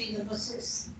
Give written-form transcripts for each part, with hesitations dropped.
ouvindo vocês.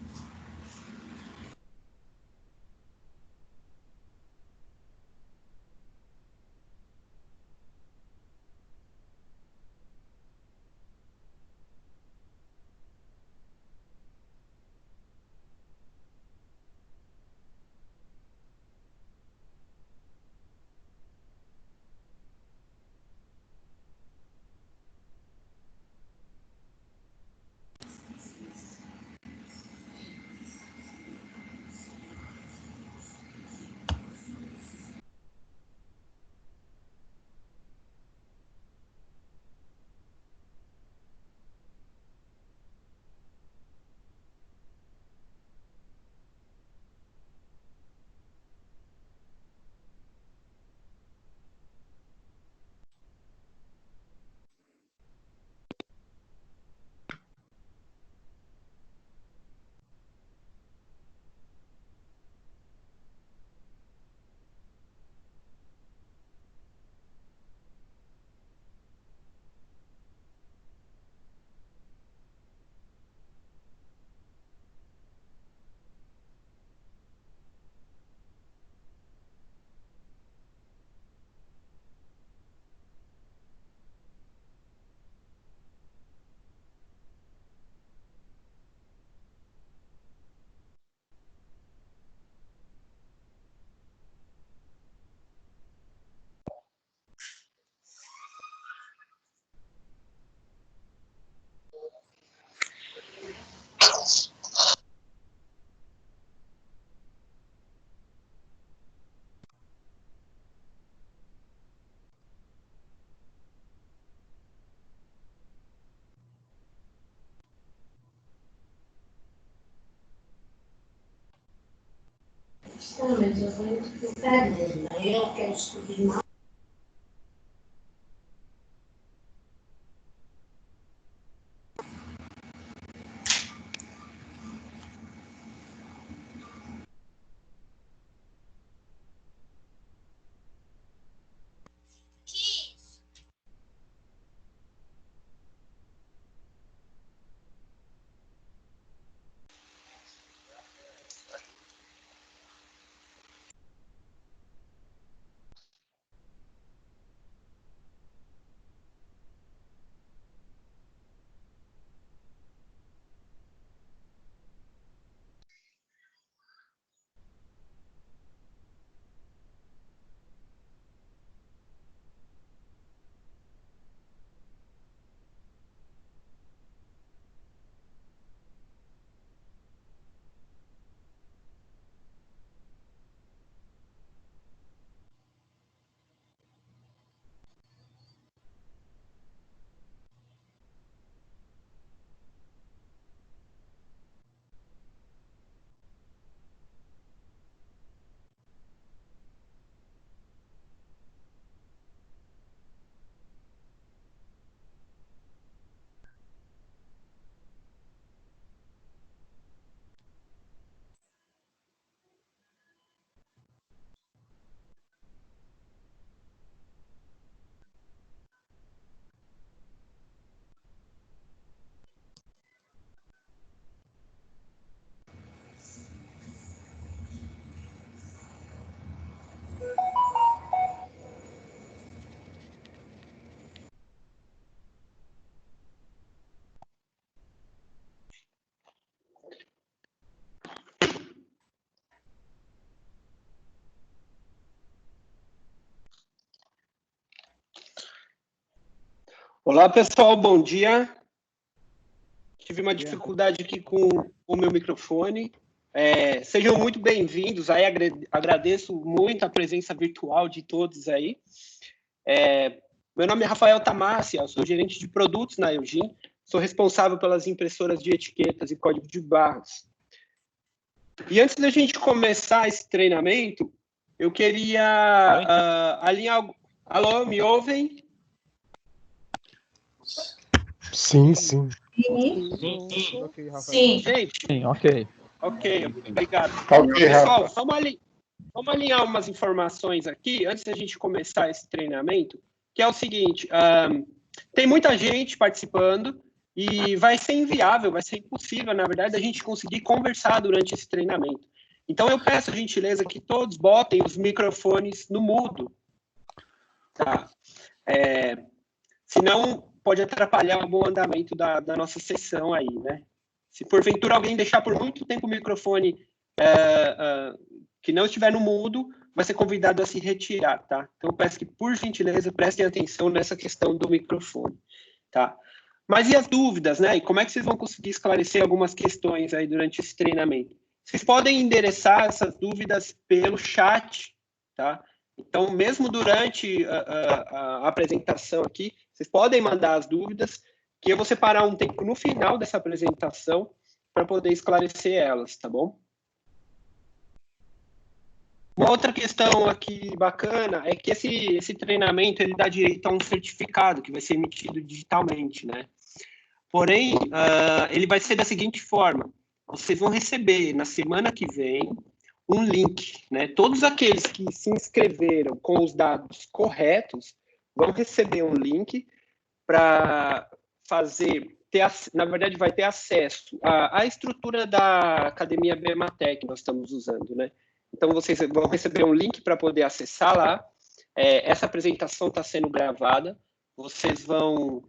Mas eu vou explicar mesmo. Eu quero estudar. Olá, pessoal, bom dia. Tive uma dificuldade aqui com o meu microfone. Sejam muito bem-vindos. Aí agradeço muito a presença virtual de todos aí. Meu nome é Rafael Tamassi, eu sou gerente de produtos na Eugin, sou responsável pelas impressoras de etiquetas e código de barras. E antes da gente começar esse treinamento, eu queria alinhar... Alô, me ouvem? Sim, sim. Sim. Ok, Rafael. Sim. Gente, Sim, ok. ok, obrigado. Ok, Pessoal, Rafa. vamos alinhar umas informações aqui, antes da gente começar esse treinamento, que é o seguinte, tem muita gente participando, e vai ser inviável, vai ser impossível, na verdade, a gente conseguir conversar durante esse treinamento. Então, eu peço a gentileza que todos botem os microfones no mudo, tá? Senão, pode atrapalhar o bom andamento da nossa sessão aí, né? Se porventura alguém deixar por muito tempo o microfone que não estiver no mudo, vai ser convidado a se retirar, tá? Então, eu peço que, por gentileza, prestem atenção nessa questão do microfone, tá? Mas e as dúvidas, né? E como é que vocês vão conseguir esclarecer algumas questões aí durante esse treinamento? Vocês podem endereçar essas dúvidas pelo chat, tá? Então, mesmo durante a apresentação aqui, vocês podem mandar as dúvidas, que eu vou separar um tempo no final dessa apresentação para poder esclarecer elas, tá bom? Uma outra questão aqui bacana é que esse treinamento ele dá direito a um certificado que vai ser emitido digitalmente, né? Porém, ele vai ser da seguinte forma: vocês vão receber na semana que vem um link, né? Todos aqueles que se inscreveram com os dados corretos vão receber um link para na verdade, vai ter acesso à estrutura da Academia BEMATEC que nós estamos usando, né? Então, vocês vão receber um link para poder acessar lá. Essa apresentação está sendo gravada. Vocês vão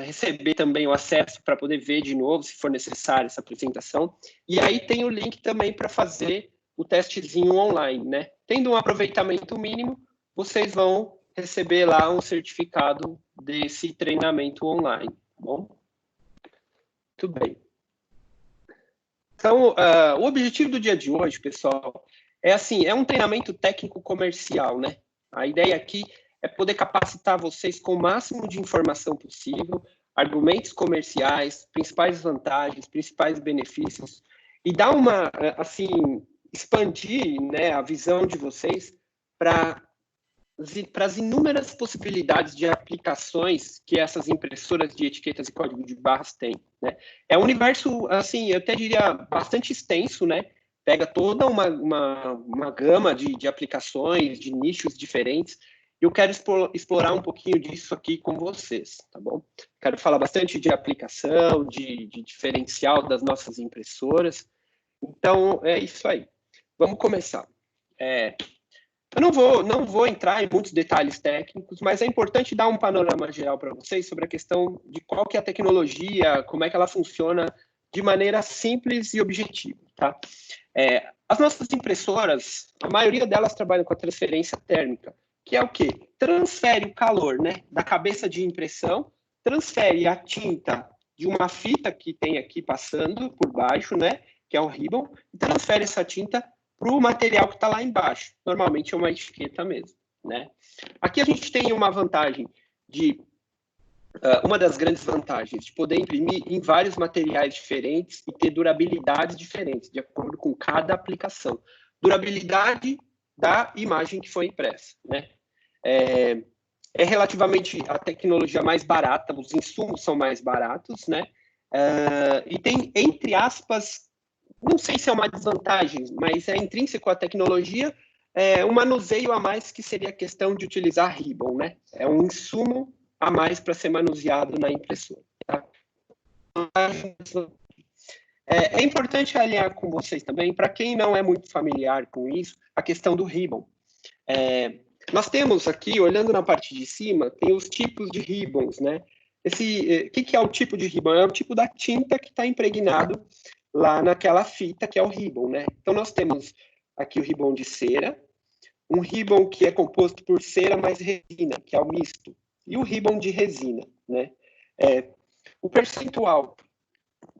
receber também o acesso para poder ver de novo, se for necessário, essa apresentação. E aí tem o link também para fazer o testezinho online, né? Tendo um aproveitamento mínimo, vocês vão receber lá um certificado desse treinamento online, tá bom? Muito bem. Então, o objetivo do dia de hoje, pessoal, é um treinamento técnico comercial, né? A ideia aqui é poder capacitar vocês com o máximo de informação possível, argumentos comerciais, principais vantagens, principais benefícios, e dar expandir, né, a visão de vocês para as inúmeras possibilidades de aplicações que essas impressoras de etiquetas e código de barras têm, né? É um universo, assim, eu até diria, bastante extenso, né? Pega toda uma gama de aplicações, de nichos diferentes. Eu quero explorar um pouquinho disso aqui com vocês, tá bom? Quero falar bastante de aplicação, de diferencial das nossas impressoras. Então, é isso aí. Vamos começar. Eu não vou entrar em muitos detalhes técnicos, mas é importante dar um panorama geral para vocês sobre a questão de qual que é a tecnologia, como é que ela funciona de maneira simples e objetiva, tá? As nossas impressoras, a maioria delas trabalham com a transferência térmica, que é o quê? Transfere o calor, né, da cabeça de impressão, transfere a tinta de uma fita que tem aqui passando por baixo, né, que é o ribbon, e transfere essa tinta para o material que está lá embaixo. Normalmente é uma etiqueta mesmo, né? Aqui a gente tem uma vantagem uma das grandes vantagens de poder imprimir em vários materiais diferentes e ter durabilidades diferentes, de acordo com cada aplicação. Durabilidade da imagem que foi impressa, né? É relativamente a tecnologia mais barata, os insumos são mais baratos, né? E tem, entre aspas, não sei se é uma desvantagem, mas é intrínseco à tecnologia, um manuseio a mais que seria a questão de utilizar ribbon, né? É um insumo a mais para ser manuseado na impressora, tá? É importante alinhar com vocês também, para quem não é muito familiar com isso, a questão do ribbon. Nós temos aqui, olhando na parte de cima, tem os tipos de ribbons, né? O que é o tipo de ribbon? É o tipo da tinta que está impregnado lá naquela fita que é o ribbon, né? Então, nós temos aqui o ribbon de cera, um ribbon que é composto por cera mais resina, que é o misto, e o ribbon de resina, né? O percentual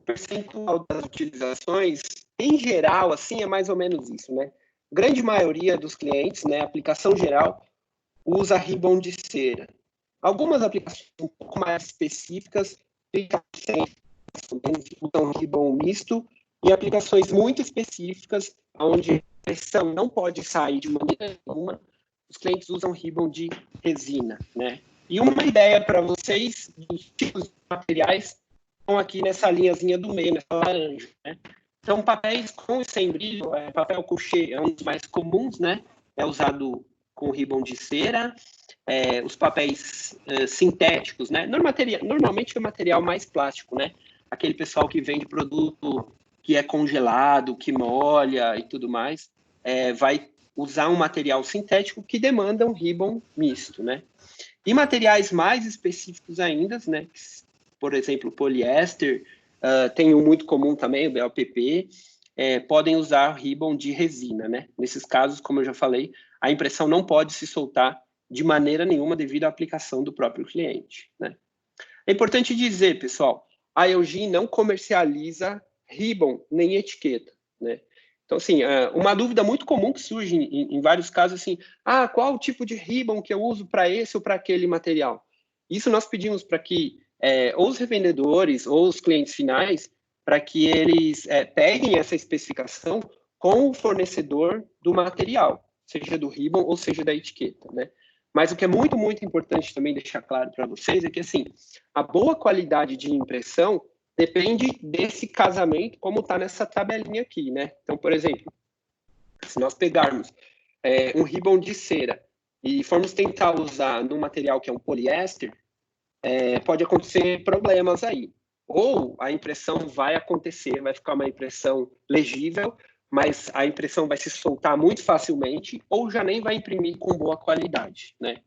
das utilizações, em geral, assim, é mais ou menos isso, né? Grande maioria dos clientes, né, aplicação geral, usa ribbon de cera. Algumas aplicações um pouco mais específicas, usam ribbon misto, e aplicações muito específicas, onde a impressão não pode sair de maneira nenhuma, os clientes usam ribbon de resina, né? E uma ideia para vocês dos tipos de materiais estão aqui nessa linhazinha do meio, nessa laranja, né? Então, papéis com e sem brilho, papel couché é um dos mais comuns, né? É usado com ribbon de cera. os papéis sintéticos, né? Normalmente é material mais plástico, né? Aquele pessoal que vende produto que é congelado, que molha e tudo mais, vai usar um material sintético que demanda um ribbon misto, né? E materiais mais específicos ainda, né? Por exemplo, poliéster, tem um muito comum também, o BOPP, podem usar ribbon de resina, né? Nesses casos, como eu já falei, a impressão não pode se soltar de maneira nenhuma devido à aplicação do próprio cliente, né? É importante dizer, pessoal, a Eugene não comercializa ribbon nem etiqueta, né? Então, assim, uma dúvida muito comum que surge em vários casos, assim, qual o tipo de ribbon que eu uso para esse ou para aquele material? Isso nós pedimos para que ou os revendedores ou os clientes finais, para que eles peguem essa especificação com o fornecedor do material, seja do ribbon ou seja da etiqueta, né? Mas o que é muito, muito importante também deixar claro para vocês é que, assim, a boa qualidade de impressão depende desse casamento, como está nessa tabelinha aqui, né? Então, por exemplo, se nós pegarmos um ribbon de cera e formos tentar usar num material que é um poliéster, pode acontecer problemas aí. Ou a impressão vai acontecer, vai ficar uma impressão legível, mas a impressão vai se soltar muito facilmente, ou já nem vai imprimir com boa qualidade, né?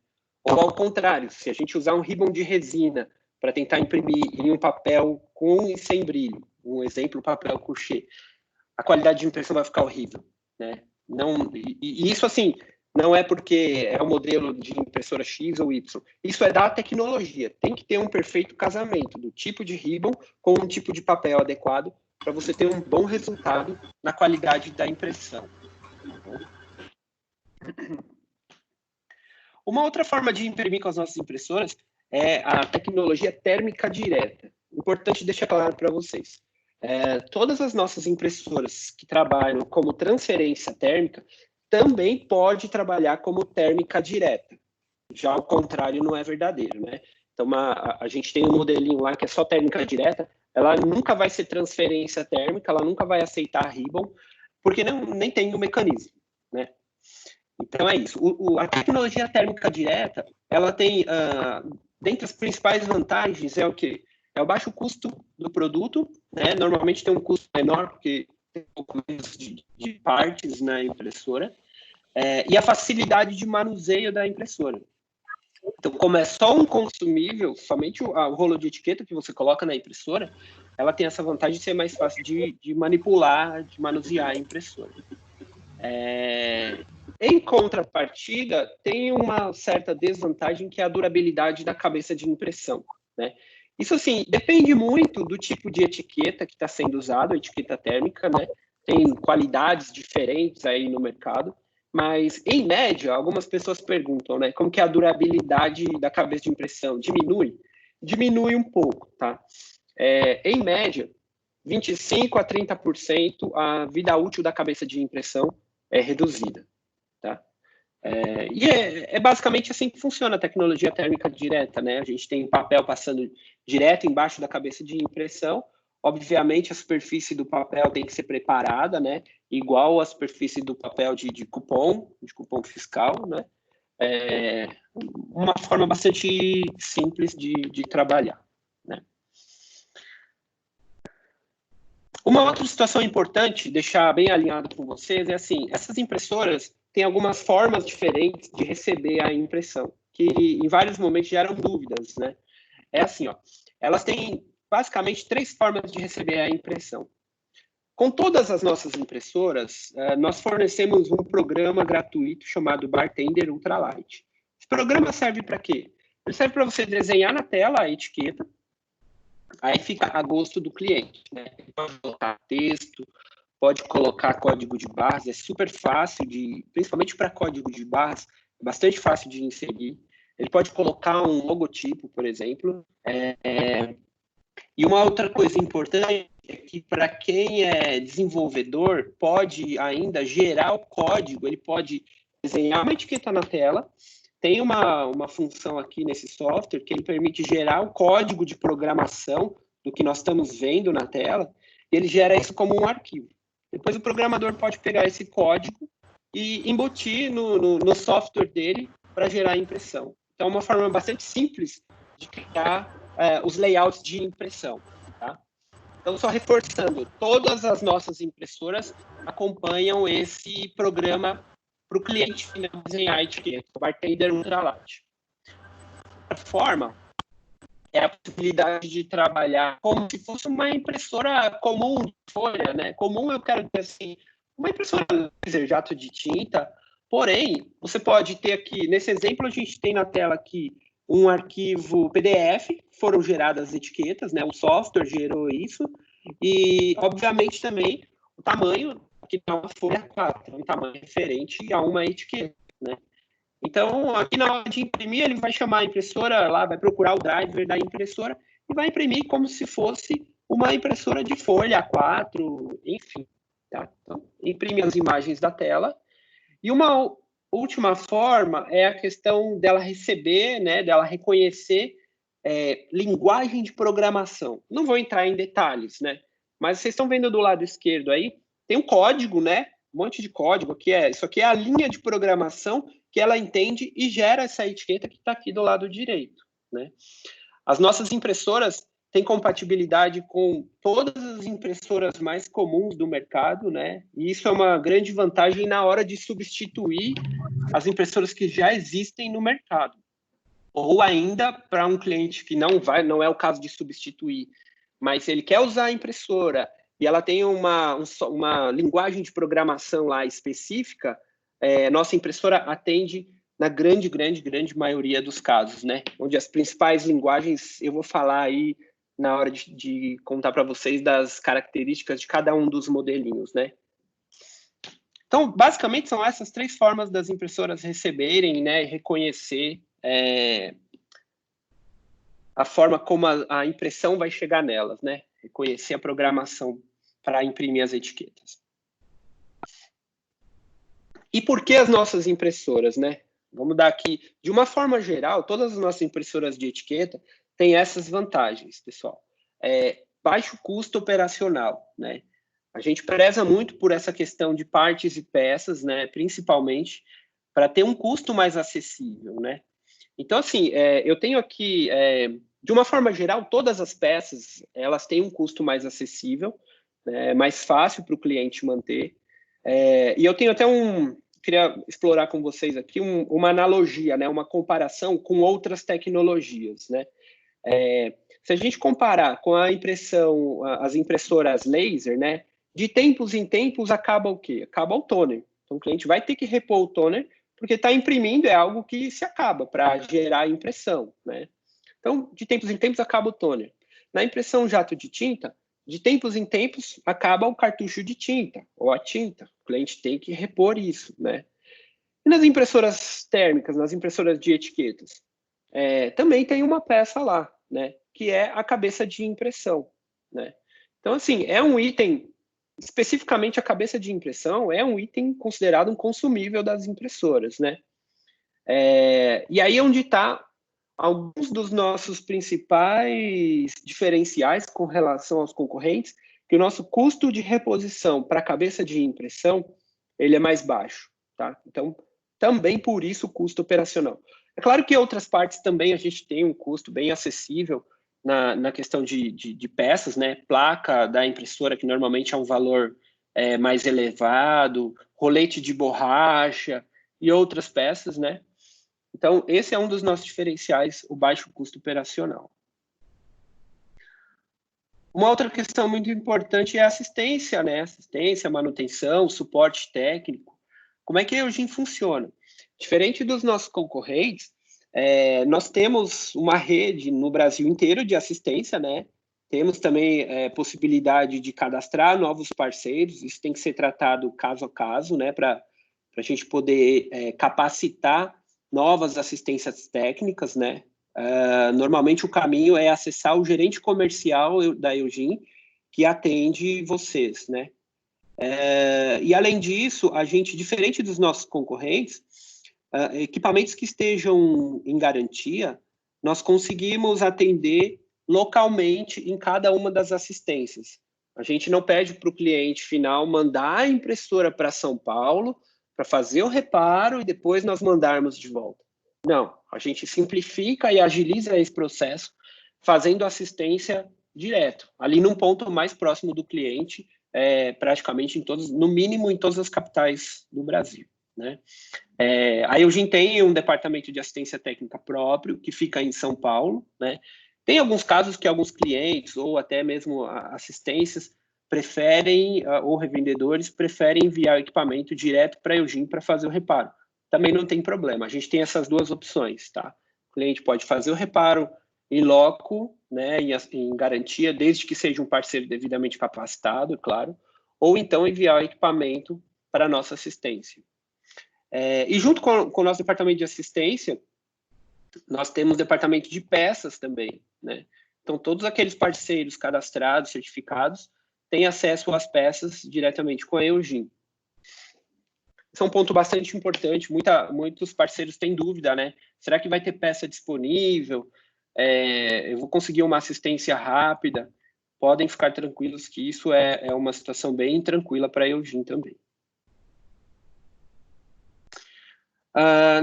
Ou ao contrário, se a gente usar um ribbon de resina para tentar imprimir em um papel com e sem brilho, um exemplo, papel couché, a qualidade de impressão vai ficar horrível, né? Não, e isso, assim, não é porque é o modelo de impressora X ou Y. Isso é da tecnologia. Tem que ter um perfeito casamento do tipo de ribbon com um tipo de papel adequado para você ter um bom resultado na qualidade da impressão. Uma outra forma de imprimir com as nossas impressoras é a tecnologia térmica direta. Importante deixar claro para vocês. Todas as nossas impressoras que trabalham como transferência térmica também pode trabalhar como térmica direta. Já o contrário não é verdadeiro, né? Então, a gente tem um modelinho lá que é só térmica direta, ela nunca vai ser transferência térmica, ela nunca vai aceitar ribbon, porque nem tem o mecanismo, né? Então, é isso. A tecnologia térmica direta, ela tem, dentre as principais vantagens, é o quê? É o baixo custo do produto, né? Normalmente tem um custo menor, porque tem um pouco menos de partes na impressora, e a facilidade de manuseio da impressora. Então, como é só um consumível, somente o rolo de etiqueta que você coloca na impressora, ela tem essa vantagem de ser mais fácil de manipular, de manusear a impressora. Em contrapartida, tem uma certa desvantagem que é a durabilidade da cabeça de impressão, né? Isso, assim, depende muito do tipo de etiqueta que está sendo usado, a etiqueta térmica, né? Tem qualidades diferentes aí no mercado, mas, em média, algumas pessoas perguntam, né? Como que é a durabilidade da cabeça de impressão? Diminui? Diminui um pouco, tá? Em média, 25% a 30% a vida útil da cabeça de impressão é reduzida, tá? E é basicamente assim que funciona a tecnologia térmica direta, né? A gente tem papel passando direto embaixo da cabeça de impressão. Obviamente, a superfície do papel tem que ser preparada, né? Igual a superfície do papel de cupom fiscal, né? Uma forma bastante simples de trabalhar, né? Uma outra situação importante, deixar bem alinhado com vocês, é assim, essas impressoras têm algumas formas diferentes de receber a impressão, que em vários momentos geram dúvidas, né? É assim, ó, elas têm basicamente 3 formas de receber a impressão. Com todas as nossas impressoras, nós fornecemos um programa gratuito chamado Bartender Ultralight. Esse programa serve para quê? Ele serve para você desenhar na tela a etiqueta, aí fica a gosto do cliente, né? Ele pode colocar texto, pode colocar código de barras, é super fácil principalmente para código de barras, é bastante fácil de inserir. Ele pode colocar um logotipo, por exemplo. E uma outra coisa importante é que para quem é desenvolvedor, pode ainda gerar o código, ele pode desenhar uma etiqueta na tela. Tem uma função aqui nesse software que ele permite gerar o código de programação do que nós estamos vendo na tela, e ele gera isso como um arquivo. Depois o programador pode pegar esse código e embutir no software dele para gerar a impressão. Então, é uma forma bastante simples de criar os layouts de impressão, tá? Então, só reforçando, todas as nossas impressoras acompanham esse programa para o cliente final desenhar a etiqueta, o Bartender Ultralight. A forma é a possibilidade de trabalhar como se fosse uma impressora comum de folha, né? Comum, eu quero dizer assim, uma impressora laser jato de tinta, porém, você pode ter aqui, nesse exemplo, a gente tem na tela aqui um arquivo PDF, foram geradas as etiquetas, né? O software gerou isso, e, obviamente, também o tamanho, aqui está uma folha 4, um tamanho referente a uma etiqueta, né? Então, aqui na hora de imprimir, ele vai chamar a impressora lá, vai procurar o driver da impressora e vai imprimir como se fosse uma impressora de folha A4, enfim. Tá? Então, imprime as imagens da tela. E uma última forma é a questão dela receber, né, dela reconhecer linguagem de programação. Não vou entrar em detalhes, né? Mas vocês estão vendo do lado esquerdo aí, tem um código, né? Um monte de código. Isso aqui é a linha de programação que ela entende e gera essa etiqueta que está aqui do lado direito, né? As nossas impressoras têm compatibilidade com todas as impressoras mais comuns do mercado, né? E isso é uma grande vantagem na hora de substituir as impressoras que já existem no mercado. Ou ainda, para um cliente que não é o caso de substituir, mas ele quer usar a impressora e ela tem uma linguagem de programação lá específica, nossa impressora atende na grande maioria dos casos, né? Onde as principais linguagens, eu vou falar aí na hora de contar para vocês das características de cada um dos modelinhos, né? Então, basicamente, são essas três formas das impressoras receberem, né, e reconhecer a forma como a impressão vai chegar nelas, né? Reconhecer a programação para imprimir as etiquetas. E por que as nossas impressoras, né? Vamos dar aqui, de uma forma geral, todas as nossas impressoras de etiqueta têm essas vantagens, pessoal. Baixo custo operacional, né? A gente preza muito por essa questão de partes e peças, né? Principalmente para ter um custo mais acessível, né? Então, assim, eu tenho aqui, de uma forma geral, todas as peças, elas têm um custo mais acessível, né? Mais fácil para o cliente manter. E eu tenho até queria explorar com vocês aqui uma analogia, né? Uma comparação com outras tecnologias, né? Se a gente comparar com a impressão, as impressoras laser, né? De tempos em tempos acaba o quê? Acaba o toner. Então, o cliente vai ter que repor o toner, porque está imprimindo é algo que se acaba para gerar impressão, né? Então, de tempos em tempos acaba o toner. Na impressão jato de tinta, de tempos em tempos acaba o cartucho de tinta ou a tinta. O cliente tem que repor isso, né? E nas impressoras térmicas, nas impressoras de etiquetas, também tem uma peça lá, né? Que é a cabeça de impressão, né? Então, assim, é um item, especificamente a cabeça de impressão, é um item considerado um consumível das impressoras, né? E aí é onde está alguns dos nossos principais diferenciais com relação aos concorrentes, que o nosso custo de reposição para a cabeça de impressão, ele é mais baixo, tá? Então, também por isso o custo operacional. É claro que outras partes também a gente tem um custo bem acessível na questão de peças, né? Placa da impressora, que normalmente é um valor mais elevado, rolete de borracha e outras peças, né? Então, esse é um dos nossos diferenciais, o baixo custo operacional. Uma outra questão muito importante é a assistência, né? Assistência, manutenção, suporte técnico. Como é que a Eugin funciona? Diferente dos nossos concorrentes, nós temos uma rede no Brasil inteiro de assistência, né? Temos também possibilidade de cadastrar novos parceiros, isso tem que ser tratado caso a caso, né? Para a gente poder capacitar novas assistências técnicas, né? Normalmente o caminho é acessar o gerente comercial da Eugin, que atende vocês, né? E além disso, a gente, diferente dos nossos concorrentes, equipamentos que estejam em garantia, nós conseguimos atender localmente em cada uma das assistências. A gente não pede para o cliente final mandar a impressora para São Paulo para fazer o reparo e depois nós mandarmos de volta. Não, a gente simplifica e agiliza esse processo, fazendo assistência direto, ali num ponto mais próximo do cliente, praticamente no mínimo em todas as capitais do Brasil, né? A Eugin tem um departamento de assistência técnica próprio, que fica em São Paulo, né? Tem alguns casos que alguns clientes, ou até mesmo assistências, preferem, ou revendedores, preferem enviar o equipamento direto para a Eugin para fazer o reparo. Também não tem problema, a gente tem essas duas opções, tá? O cliente pode fazer o reparo em loco, né, em garantia, desde que seja um parceiro devidamente capacitado, claro, ou então enviar o equipamento para a nossa assistência. E junto com o nosso departamento de assistência, nós temos departamento de peças também, né? Então, todos aqueles parceiros cadastrados, certificados, têm acesso às peças diretamente com a Eugin. Esse é um ponto bastante importante, muitos parceiros têm dúvida, né? Será que vai ter peça disponível? Eu vou conseguir uma assistência rápida? Podem ficar tranquilos que isso é uma situação bem tranquila para a Eugin também.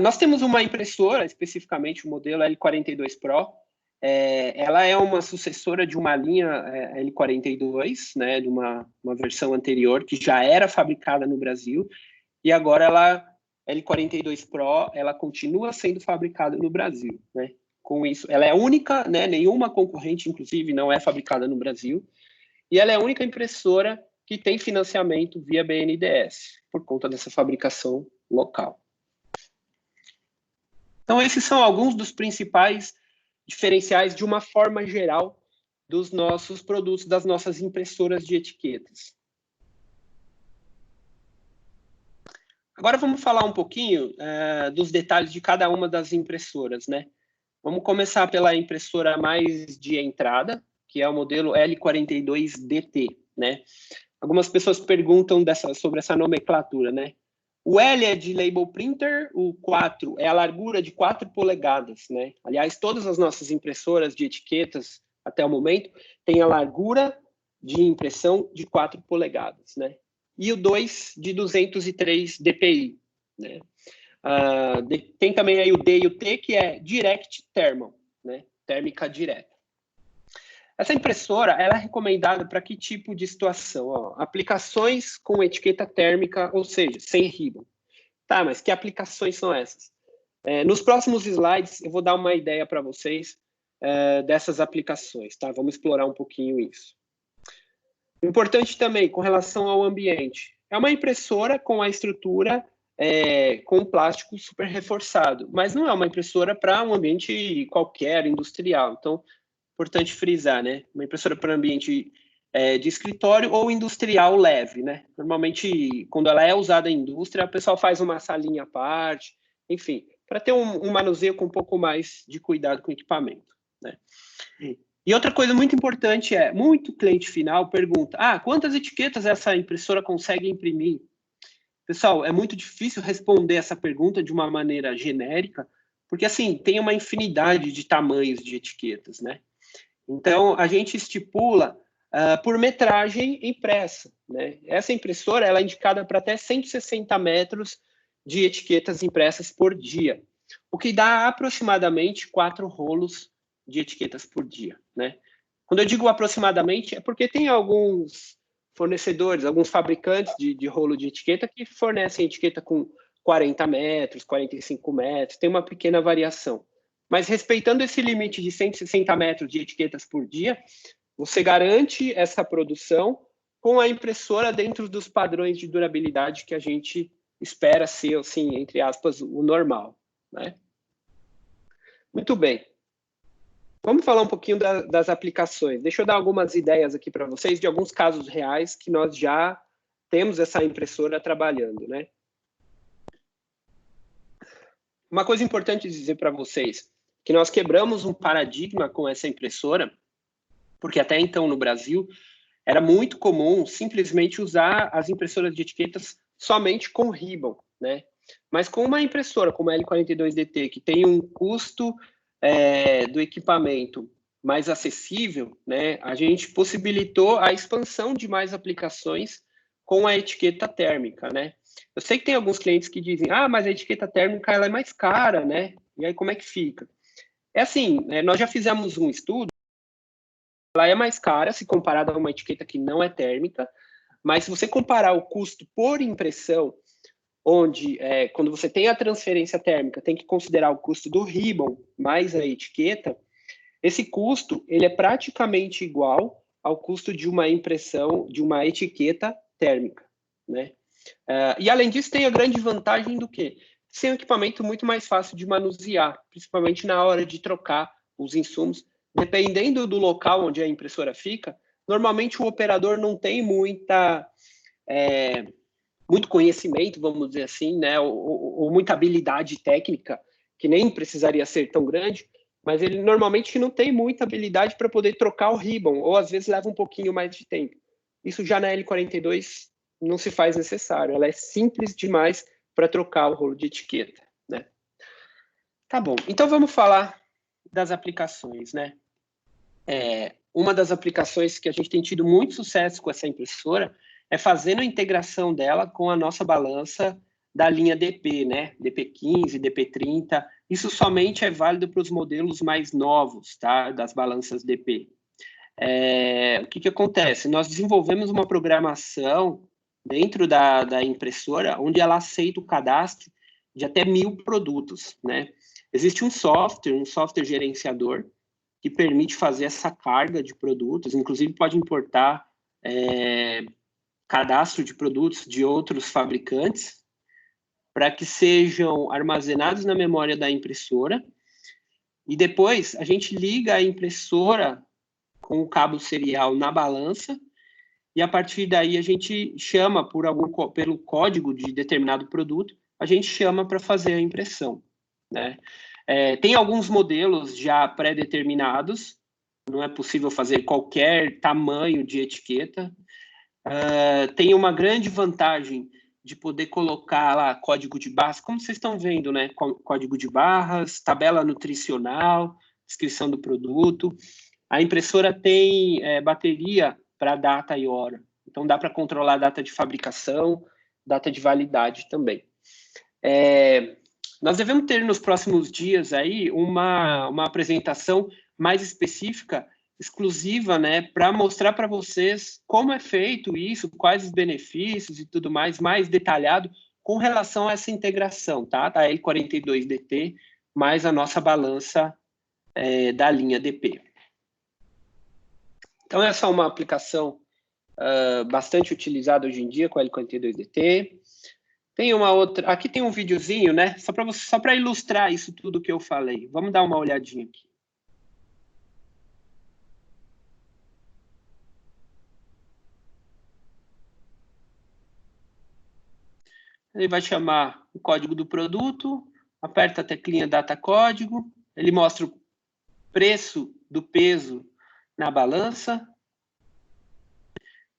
Nós temos uma impressora, especificamente o modelo L42 Pro. Ela é uma sucessora de uma linha L42, né, de uma versão anterior, que já era fabricada no Brasil, e agora L42 Pro, ela continua sendo fabricada no Brasil, né? Com isso, ela é única, né, nenhuma concorrente, inclusive, não é fabricada no Brasil, e ela é a única impressora que tem financiamento via BNDES, por conta dessa fabricação local. Então, esses são alguns dos principais diferenciais, de uma forma geral, dos nossos produtos, das nossas impressoras de etiquetas. Agora vamos falar um pouquinho dos detalhes de cada uma das impressoras, né? Vamos começar pela impressora mais de entrada, que é o modelo L42DT, né? Algumas pessoas perguntam sobre essa nomenclatura, né? O L é de label printer, o 4 é a largura de 4 polegadas, né? Aliás, todas as nossas impressoras de etiquetas, até o momento, têm a largura de impressão de 4 polegadas, né? E o 2 de 203 dpi, né? Tem também aí o D e o T, que é Direct Thermal, né? Térmica direta. Essa impressora, ela é recomendada para que tipo de situação? Ó, aplicações com etiqueta térmica, ou seja, sem ribbon. Tá, mas que aplicações são essas? Nos próximos slides, eu vou dar uma ideia para vocês dessas aplicações, tá? Vamos explorar um pouquinho isso. Importante também, com relação ao ambiente. É uma impressora com a estrutura com plástico super reforçado, mas não é uma impressora para um ambiente qualquer, industrial. Então, importante frisar, né? Uma impressora para ambiente de escritório ou industrial leve, né? Normalmente, quando ela é usada em indústria, o pessoal faz uma salinha à parte, enfim, para ter um manuseio com um pouco mais de cuidado com o equipamento, né? E outra coisa muito importante muito cliente final pergunta, quantas etiquetas essa impressora consegue imprimir? Pessoal, é muito difícil responder essa pergunta de uma maneira genérica, porque, assim, tem uma infinidade de tamanhos de etiquetas, né? Então, a gente estipula por metragem impressa, né? Essa impressora, ela é indicada para até 160 metros de etiquetas impressas por dia, o que dá aproximadamente 4 rolos de etiquetas por dia, né? Quando eu digo aproximadamente, é porque tem alguns fornecedores, alguns fabricantes de rolo de etiqueta que fornecem etiqueta com 40 metros, 45 metros, tem uma pequena variação. Mas respeitando esse limite de 160 metros de etiquetas por dia, você garante essa produção com a impressora dentro dos padrões de durabilidade que a gente espera ser, assim, entre aspas, o normal, né? Muito bem. Vamos falar um pouquinho das aplicações. Deixa eu dar algumas ideias aqui para vocês de alguns casos reais que nós já temos essa impressora trabalhando, né? Uma coisa importante dizer para vocês, que nós quebramos um paradigma com essa impressora, porque até então no Brasil era muito comum simplesmente usar as impressoras de etiquetas somente com ribbon, né? Mas com uma impressora como a L42DT, que tem um custo do equipamento mais acessível, né, a gente possibilitou a expansão de mais aplicações com a etiqueta térmica, né? Eu sei que tem alguns clientes que dizem, mas a etiqueta térmica ela é mais cara, né? E aí, como é que fica? É assim, nós já fizemos um estudo, ela é mais cara se comparada a uma etiqueta que não é térmica, mas se você comparar o custo por impressão, onde, quando você tem a transferência térmica, tem que considerar o custo do ribbon mais a etiqueta, esse custo ele é praticamente igual ao custo de uma impressão, de uma etiqueta térmica, né? E além disso, tem a grande vantagem do quê? Ser um equipamento muito mais fácil de manusear, principalmente na hora de trocar os insumos. Dependendo do local onde a impressora fica, normalmente o operador não tem muito conhecimento, vamos dizer assim, né? ou muita habilidade técnica, que nem precisaria ser tão grande, mas ele normalmente não tem muita habilidade para poder trocar o ribbon, ou às vezes leva um pouquinho mais de tempo. Isso já na L42 não se faz necessário, ela é simples demais para trocar o rolo de etiqueta, né? Tá bom, então vamos falar das aplicações, né? Uma das aplicações que a gente tem tido muito sucesso com essa impressora é fazendo a integração dela com a nossa balança da linha DP, né? DP15, DP30. Isso somente é válido para os modelos mais novos, tá? Das balanças DP. O que acontece? Nós desenvolvemos uma programação dentro da impressora onde ela aceita o cadastro de até 1000 produtos, né? Existe um software gerenciador, que permite fazer essa carga de produtos, inclusive pode importar cadastro de produtos de outros fabricantes, para que sejam armazenados na memória da impressora, e depois a gente liga a impressora com o cabo serial na balança, e a partir daí a gente chama pelo código de determinado produto, a gente chama para fazer a impressão, né? Tem alguns modelos já pré-determinados, não é possível fazer qualquer tamanho de etiqueta. Tem uma grande vantagem de poder colocar lá código de barras, como vocês estão vendo, né? Código de barras, tabela nutricional, descrição do produto. A impressora tem bateria para data e hora, então dá para controlar a data de fabricação, data de validade também. Nós devemos ter nos próximos dias aí uma apresentação mais específica, exclusiva, né, para mostrar para vocês como é feito isso, quais os benefícios e tudo mais detalhado com relação a essa integração, tá? Da L42DT mais a nossa balança da linha DP. Então, essa é uma aplicação bastante utilizada hoje em dia com a L42DT. Tem uma outra, aqui tem um videozinho, né? Só para ilustrar isso tudo que eu falei. Vamos dar uma olhadinha aqui. Ele vai chamar o código do produto, aperta a teclinha data código, ele mostra o preço do peso na balança,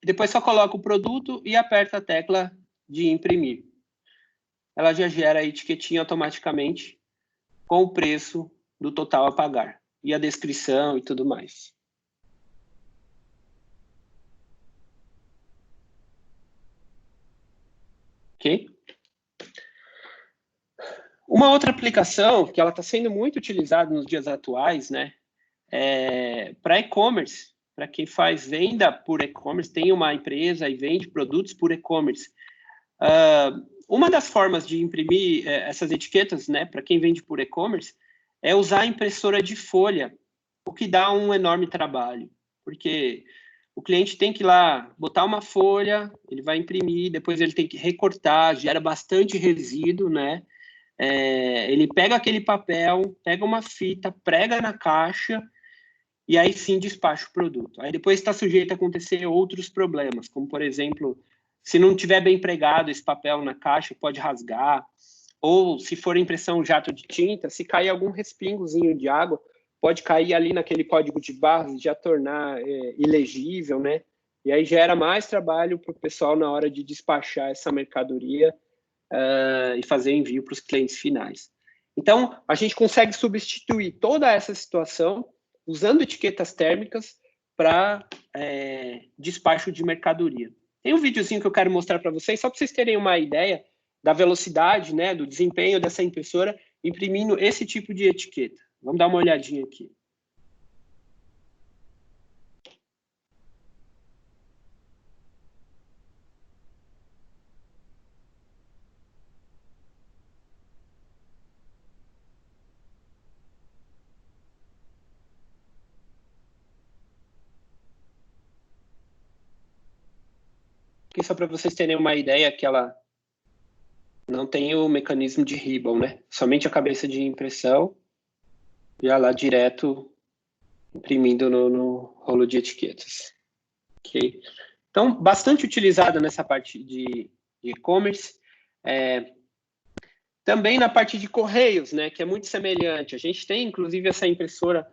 e depois só coloca o produto e aperta a tecla de imprimir. Ela já gera a etiquetinha automaticamente com o preço do total a pagar e a descrição e tudo mais. Ok? Uma outra aplicação que ela está sendo muito utilizada nos dias atuais, né, para e-commerce, para quem faz venda por e-commerce, tem uma empresa e vende produtos por e-commerce. Uma das formas de imprimir essas etiquetas, né, para quem vende por e-commerce, é usar a impressora de folha, o que dá um enorme trabalho, porque o cliente tem que ir lá botar uma folha, ele vai imprimir, depois ele tem que recortar, gera bastante resíduo, né? Ele pega aquele papel, pega uma fita, prega na caixa e aí sim despacha o produto. Aí depois está sujeito a acontecer outros problemas, como por exemplo, se não tiver bem pregado esse papel na caixa, pode rasgar, ou se for impressão jato de tinta, se cair algum respingozinho de água, pode cair ali naquele código de barras e já tornar ilegível, né? E aí gera mais trabalho para o pessoal na hora de despachar essa mercadoria e fazer envio para os clientes finais. Então, a gente consegue substituir toda essa situação usando etiquetas térmicas para despacho de mercadoria. Tem um videozinho que eu quero mostrar para vocês, só para vocês terem uma ideia da velocidade, né, do desempenho dessa impressora imprimindo esse tipo de etiqueta. Vamos dar uma olhadinha aqui. Aqui só para vocês terem uma ideia que ela não tem o mecanismo de ribbon, né? Somente a cabeça de impressão, já lá direto imprimindo no rolo de etiquetas. Ok? Então, bastante utilizada nessa parte de e-commerce. Também na parte de correios, né? Que é muito semelhante. A gente tem, inclusive, essa impressora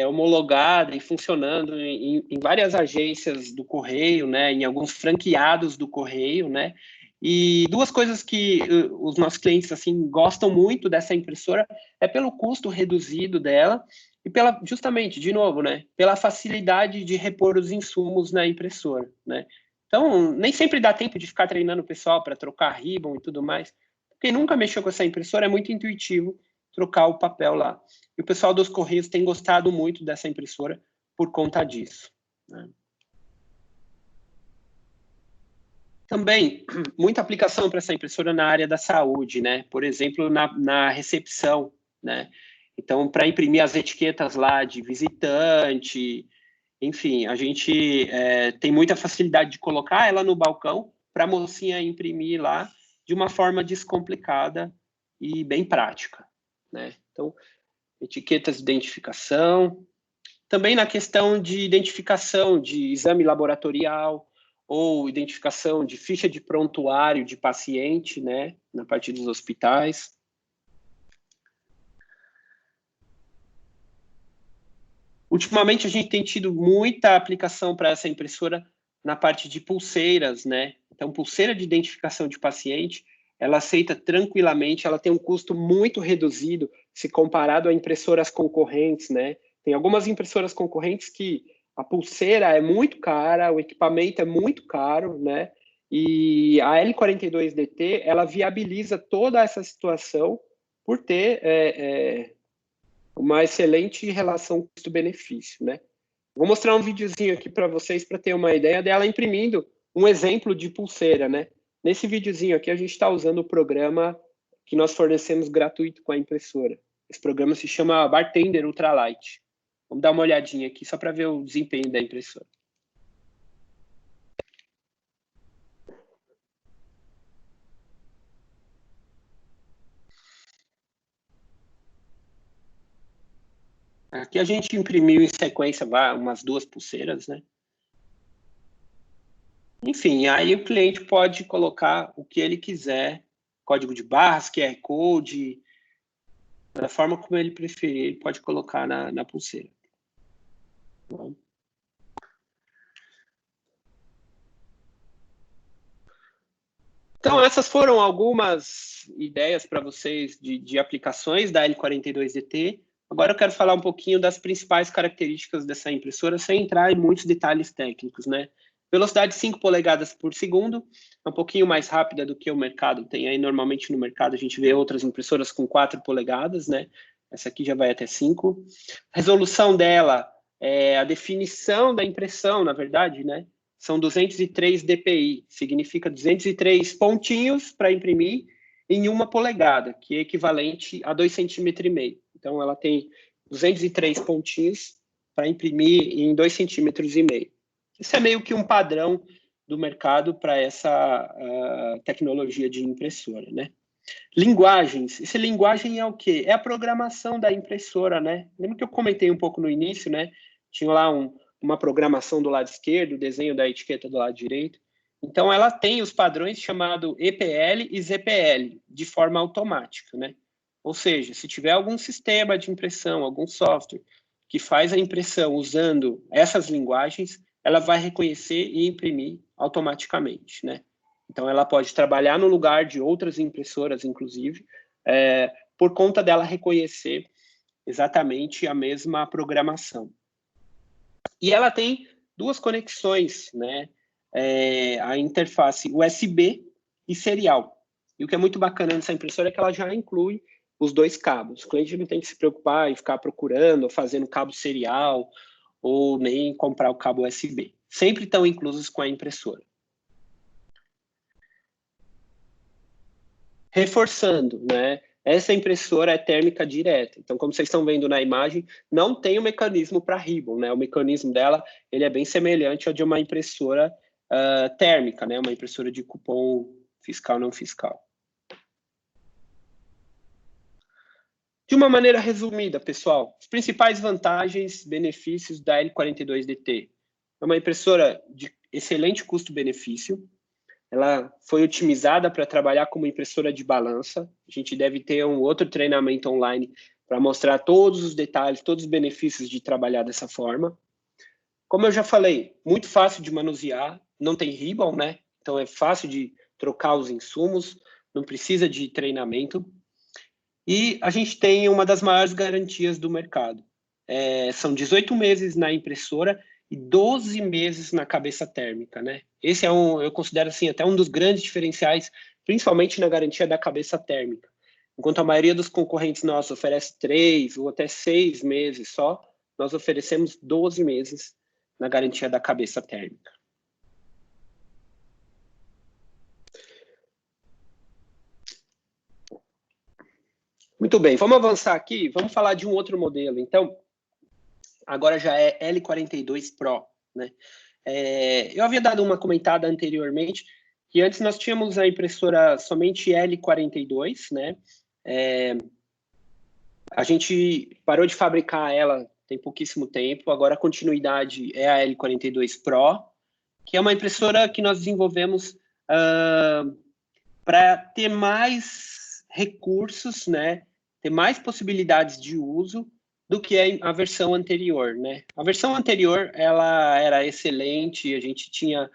homologada e funcionando em várias agências do correio, né? Em alguns franqueados do correio, né? E duas coisas que os nossos clientes assim gostam muito dessa impressora é pelo custo reduzido dela e pela, justamente, de novo, né, pela facilidade de repor os insumos na impressora, né? Então, nem sempre dá tempo de ficar treinando o pessoal para trocar ribbon e tudo mais. Quem nunca mexeu com essa impressora é muito intuitivo trocar o papel lá. E o pessoal dos Correios tem gostado muito dessa impressora por conta disso, né? Também, muita aplicação para essa impressora na área da saúde, né? Por exemplo, na recepção, né? Então, para imprimir as etiquetas lá de visitante, enfim, a gente tem muita facilidade de colocar ela no balcão para a mocinha imprimir lá de uma forma descomplicada e bem prática, né? Então, etiquetas de identificação. Também na questão de identificação de exame laboratorial ou identificação de ficha de prontuário de paciente, né, na parte dos hospitais. Ultimamente, a gente tem tido muita aplicação para essa impressora na parte de pulseiras, né? Então, pulseira de identificação de paciente, ela aceita tranquilamente, ela tem um custo muito reduzido se comparado a impressoras concorrentes, né? Tem algumas impressoras concorrentes que a pulseira é muito cara, o equipamento é muito caro, né? E a L42DT, ela viabiliza toda essa situação por ter uma excelente relação custo-benefício, né? Vou mostrar um videozinho aqui para vocês para ter uma ideia dela imprimindo um exemplo de pulseira, né? Nesse videozinho aqui a gente está usando o programa que nós fornecemos gratuito com a impressora. Esse programa se chama Bartender Ultralight. Vamos dar uma olhadinha aqui só para ver o desempenho da impressora. Aqui a gente imprimiu em sequência umas 2 pulseiras, né? Enfim, aí o cliente pode colocar o que ele quiser, código de barras, QR Code, da forma como ele preferir, ele pode colocar na pulseira. Bom. Então, essas foram algumas ideias para vocês de aplicações da L42DT. Agora eu quero falar um pouquinho das principais características dessa impressora, sem entrar em muitos detalhes técnicos, né? Velocidade 5 polegadas por segundo, é um pouquinho mais rápida do que o mercado tem aí. Normalmente no mercado a gente vê outras impressoras com 4 polegadas, né? Essa aqui já vai até 5. Resolução dela, a definição da impressão, na verdade, né? São 203 dpi, significa 203 pontinhos para imprimir em 1 polegada, que é equivalente a 2,5 cm. Então, ela tem 203 pontinhos para imprimir em 2,5 cm. Isso é meio que um padrão do mercado para essa tecnologia de impressora, né? Linguagens. Essa linguagem é o quê? É a programação da impressora, né? Lembra que eu comentei um pouco no início, né? Tinha lá uma programação do lado esquerdo, o desenho da etiqueta do lado direito. Então, ela tem os padrões chamados EPL e ZPL, de forma automática, né? Ou seja, se tiver algum sistema de impressão, algum software que faz a impressão usando essas linguagens, ela vai reconhecer e imprimir automaticamente, né? Então, ela pode trabalhar no lugar de outras impressoras, inclusive, por conta dela reconhecer exatamente a mesma programação. E ela tem 2 conexões, né? A interface USB e serial. E o que é muito bacana nessa impressora é que ela já inclui os dois cabos. O cliente não tem que se preocupar em ficar procurando, ou fazendo cabo serial, ou nem comprar o cabo USB. Sempre estão inclusos com a impressora. Reforçando, né? Essa impressora é térmica direta. Então, como vocês estão vendo na imagem, não tem o mecanismo para ribbon, né? O mecanismo dela, ele é bem semelhante ao de uma impressora térmica, né? Uma impressora de cupom fiscal não fiscal. De uma maneira resumida, pessoal, as principais vantagens, benefícios da L42DT. É uma impressora de excelente custo-benefício. Ela foi otimizada para trabalhar como impressora de balança. A gente deve ter um outro treinamento online para mostrar todos os detalhes, todos os benefícios de trabalhar dessa forma. Como eu já falei, muito fácil de manusear, não tem ribbon, né? Então é fácil de trocar os insumos, não precisa de treinamento. E a gente tem uma das maiores garantias do mercado. São 18 meses na impressora e 12 meses na cabeça térmica, né? Esse eu considero assim, até um dos grandes diferenciais, principalmente na garantia da cabeça térmica. Enquanto a maioria dos concorrentes nossos oferece 3 ou até 6 meses só, nós oferecemos 12 meses na garantia da cabeça térmica. Muito bem, vamos avançar aqui, vamos falar de um outro modelo. Então, agora já é L42 Pro, né? Eu havia dado uma comentada anteriormente, que antes nós tínhamos a impressora somente L42, né? A gente parou de fabricar ela tem pouquíssimo tempo, agora a continuidade é a L42 Pro, que é uma impressora que nós desenvolvemos para ter mais recursos, né? Ter mais possibilidades de uso do que a versão anterior, né? A versão anterior, ela era excelente, a gente tinha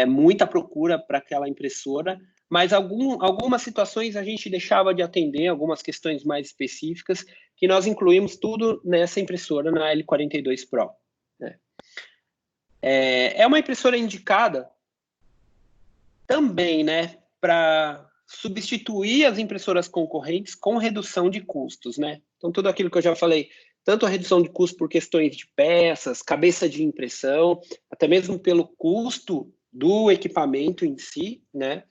muita procura para aquela impressora, mas algumas situações a gente deixava de atender, algumas questões mais específicas, que nós incluímos tudo nessa impressora, na L42 Pro. Né? É uma impressora indicada também, né, para substituir as impressoras concorrentes com redução de custos, né? Então, tudo aquilo que eu já falei, tanto a redução de custo por questões de peças, cabeça de impressão, até mesmo pelo custo do equipamento em si, né?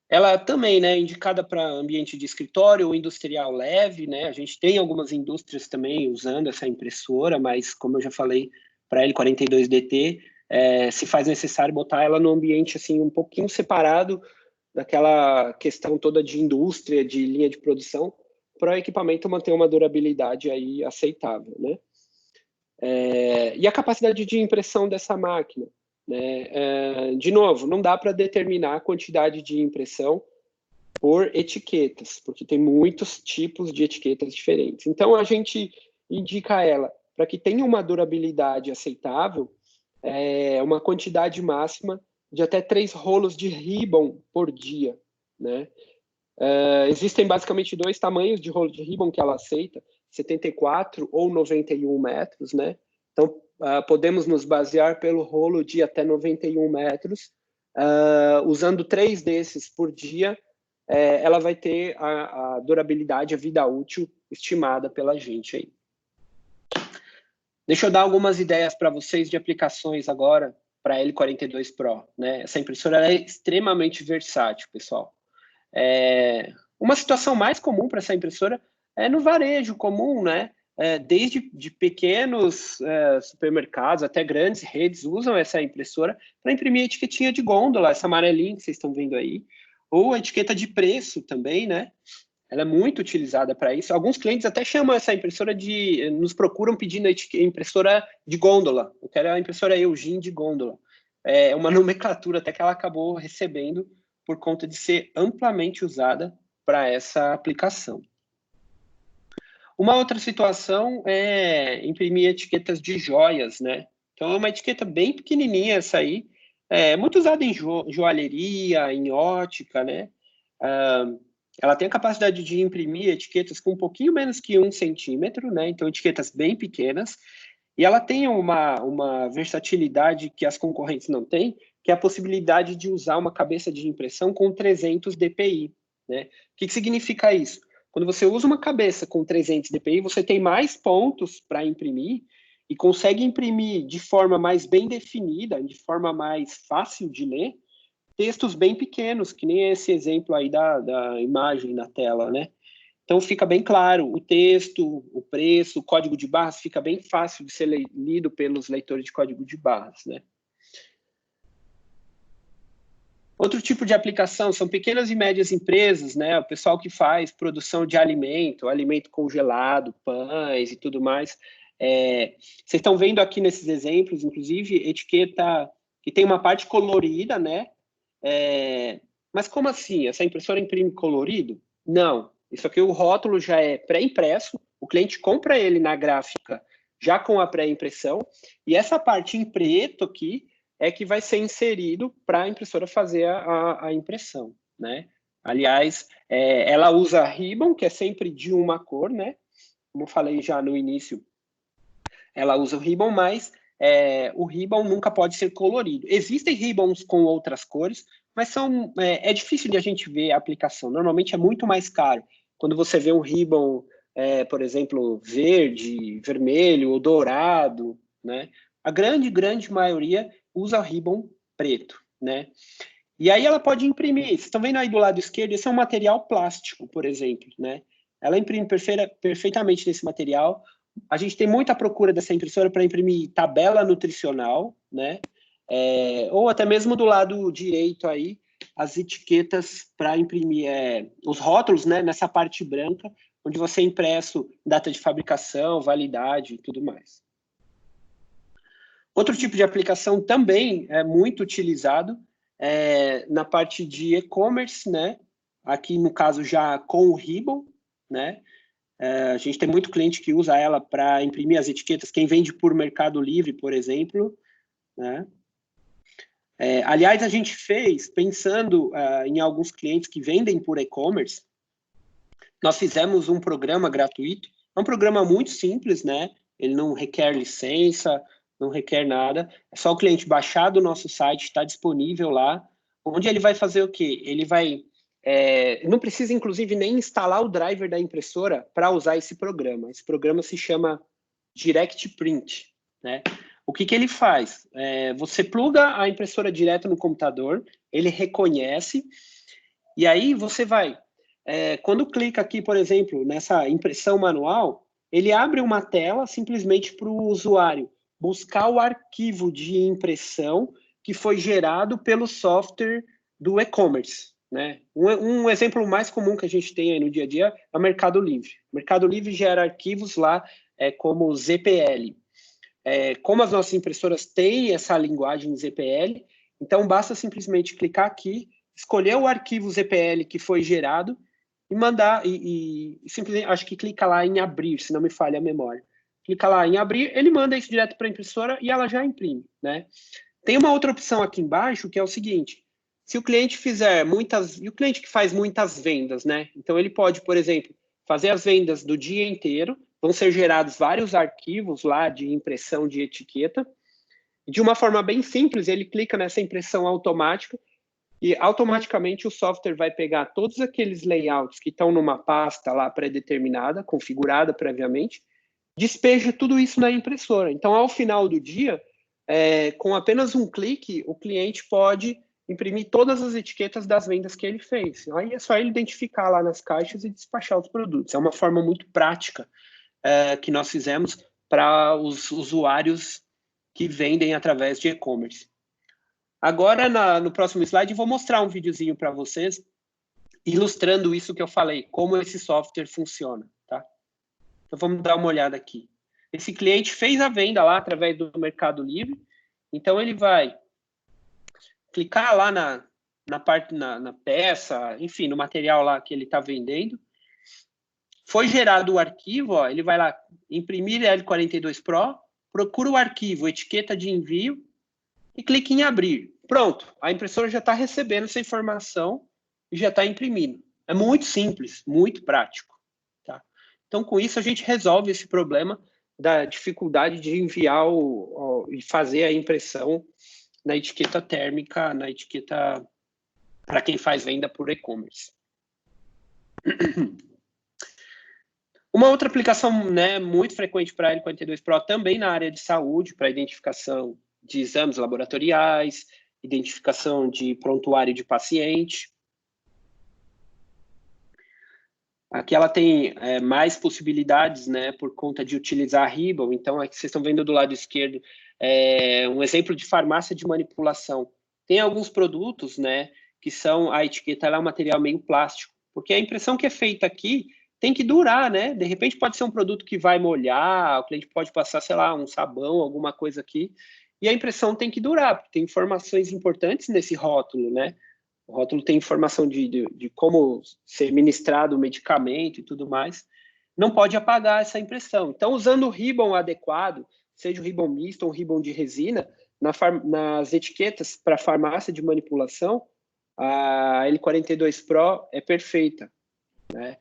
Ela também, né, indicada para ambiente de escritório ou industrial leve, né? A gente tem algumas indústrias também usando essa impressora, mas, como eu já falei, para L42DT, se faz necessário botar ela no ambiente assim um pouquinho separado daquela questão toda de indústria, de linha de produção, para o equipamento manter uma durabilidade aí aceitável, né? E a capacidade de impressão dessa máquina, né? De novo, não dá para determinar a quantidade de impressão por etiquetas, porque tem muitos tipos de etiquetas diferentes. Então, a gente indica ela para que tenha uma durabilidade aceitável, uma quantidade máxima de até 3 rolos de ribbon por dia, né? Existem basicamente 2 tamanhos de rolo de ribbon que ela aceita, 74 ou 91 metros, né? Então, podemos nos basear pelo rolo de até 91 metros. Usando 3 desses por dia, ela vai ter a durabilidade, a vida útil estimada pela gente aí. Deixa eu dar algumas ideias para vocês de aplicações agora para a L42 Pro, né? Essa impressora é extremamente versátil, pessoal. Uma situação mais comum para essa impressora é no varejo comum, né? Desde de pequenos supermercados até grandes redes usam essa impressora para imprimir a etiquetinha de gôndola, essa amarelinha que vocês estão vendo aí, ou a etiqueta de preço também, né? Ela é muito utilizada para isso. Alguns clientes até chamam essa impressora nos procuram pedindo a impressora de gôndola. Eu quero a impressora Eugene de gôndola. É uma nomenclatura até que ela acabou recebendo por conta de ser amplamente usada para essa aplicação. Uma outra situação é imprimir etiquetas de joias, né? Então, é uma etiqueta bem pequenininha essa aí, muito usada em joalheria, em ótica, né? Ela tem a capacidade de imprimir etiquetas com um pouquinho menos que 1 centímetro, né? Então, etiquetas bem pequenas. E ela tem uma versatilidade que as concorrentes não têm, que é a possibilidade de usar uma cabeça de impressão com 300 dpi. né? O que significa isso? Quando você usa uma cabeça com 300 dpi, você tem mais pontos para imprimir e consegue imprimir de forma mais bem definida, de forma mais fácil de ler, textos bem pequenos, que nem esse exemplo aí da imagem na tela, né? Então fica bem claro o texto, o preço, o código de barras fica bem fácil de ser lido pelos leitores de código de barras, né? Outro tipo de aplicação são pequenas e médias empresas, né? O pessoal que faz produção de alimento congelado, pães e tudo mais. Vocês estão vendo aqui nesses exemplos, inclusive, etiqueta que tem uma parte colorida, né? Mas como assim? Essa impressora imprime colorido? Não. Isso aqui, o rótulo já é pré-impresso, o cliente compra ele na gráfica já com a pré-impressão, e essa parte em preto aqui é que vai ser inserido para a impressora fazer a impressão, né? Aliás, ela usa ribbon, que é sempre de uma cor, né? Como eu falei já no início, ela usa o ribbon, mas o ribbon nunca pode ser colorido. Existem ribbons com outras cores, mas é difícil de a gente ver a aplicação. Normalmente é muito mais caro. Quando você vê um ribbon, por exemplo, verde, vermelho ou dourado, né? A grande maioria usa ribbon preto, né? E aí ela pode imprimir. Vocês estão vendo aí do lado esquerdo? Esse é um material plástico, por exemplo, né? Ela imprime perfeitamente nesse material. A gente tem muita procura dessa impressora para imprimir tabela nutricional, né? Ou até mesmo do lado direito aí, as etiquetas para imprimir os rótulos, né? Nessa parte branca, onde você é impresso data de fabricação, validade e tudo mais. Outro tipo de aplicação também é muito utilizado na parte de e-commerce, né? Aqui, no caso, já com o ribbon, né? A gente tem muito cliente que usa ela para imprimir as etiquetas, quem vende por Mercado Livre, por exemplo, né? Aliás, a gente fez, pensando em alguns clientes que vendem por e-commerce, nós fizemos um programa gratuito, é um programa muito simples, né? Ele não requer licença, não requer nada, é só o cliente baixar do nosso site, está disponível lá, onde ele vai fazer o quê? Ele vai... não precisa, inclusive, nem instalar o driver da impressora para usar esse programa. Esse programa se chama Direct Print, né? O que ele faz? Você pluga a impressora direto no computador, ele reconhece, e aí você vai... quando clica aqui, por exemplo, nessa impressão manual, ele abre uma tela simplesmente para o usuário buscar o arquivo de impressão que foi gerado pelo software do e-commerce, né? Um exemplo mais comum que a gente tem aí no dia a dia é o Mercado Livre. O Mercado Livre gera arquivos lá como ZPL. Como as nossas impressoras têm essa linguagem ZPL, então basta simplesmente clicar aqui, escolher o arquivo ZPL que foi gerado e mandar, e simplesmente, acho que clica lá em abrir, se não me falha a memória. Clica lá em abrir, ele manda isso direto para a impressora e ela já imprime, né? Tem uma outra opção aqui embaixo que é o seguinte: se o cliente fizer muitas, e o cliente que faz muitas vendas, né? Então ele pode, por exemplo, fazer as vendas do dia inteiro, vão ser gerados vários arquivos lá de impressão de etiqueta, e de uma forma bem simples, ele clica nessa impressão automática e automaticamente o software vai pegar todos aqueles layouts que estão numa pasta lá pré-determinada, configurada previamente, despeja tudo isso na impressora. Então, ao final do dia, com apenas um clique, o cliente pode imprimir todas as etiquetas das vendas que ele fez. Aí é só ele identificar lá nas caixas e despachar os produtos. É uma forma muito prática que nós fizemos para os usuários que vendem através de e-commerce. Agora, no próximo slide, vou mostrar um videozinho para vocês, ilustrando isso que eu falei, como esse software funciona, tá? Então, vamos dar uma olhada aqui. Esse cliente fez a venda lá através do Mercado Livre, então ele vai clicar lá na parte, na peça, enfim, no material lá que ele está vendendo. Foi gerado o arquivo, ó, ele vai lá, imprimir L42 Pro, procura o arquivo, etiqueta de envio, e clica em abrir. Pronto, a impressora já está recebendo essa informação e já está imprimindo. É muito simples, muito prático. Tá? Então, com isso, a gente resolve esse problema da dificuldade de enviar e fazer a impressão na etiqueta térmica, na etiqueta para quem faz venda por e-commerce. Uma outra aplicação, né, muito frequente para a L42 Pro também na área de saúde, para identificação de exames laboratoriais, identificação de prontuário de paciente. Aqui ela tem mais possibilidades, né, por conta de utilizar a Ribbon. Então, aqui vocês estão vendo do lado esquerdo um exemplo de farmácia de manipulação. Tem alguns produtos, né, que são, a etiqueta ela é um material meio plástico, porque a impressão que é feita aqui tem que durar, né? De repente pode ser um produto que vai molhar, o cliente pode passar, sei lá, um sabão, alguma coisa aqui, e a impressão tem que durar, porque tem informações importantes nesse rótulo, né? O rótulo tem informação de como ser ministrado o medicamento e tudo mais. Não pode apagar essa impressão. Então, usando o ribbon adequado, seja o ribbon misto ou o ribbon de resina, nas etiquetas para farmácia de manipulação, a L42 Pro é perfeita, né?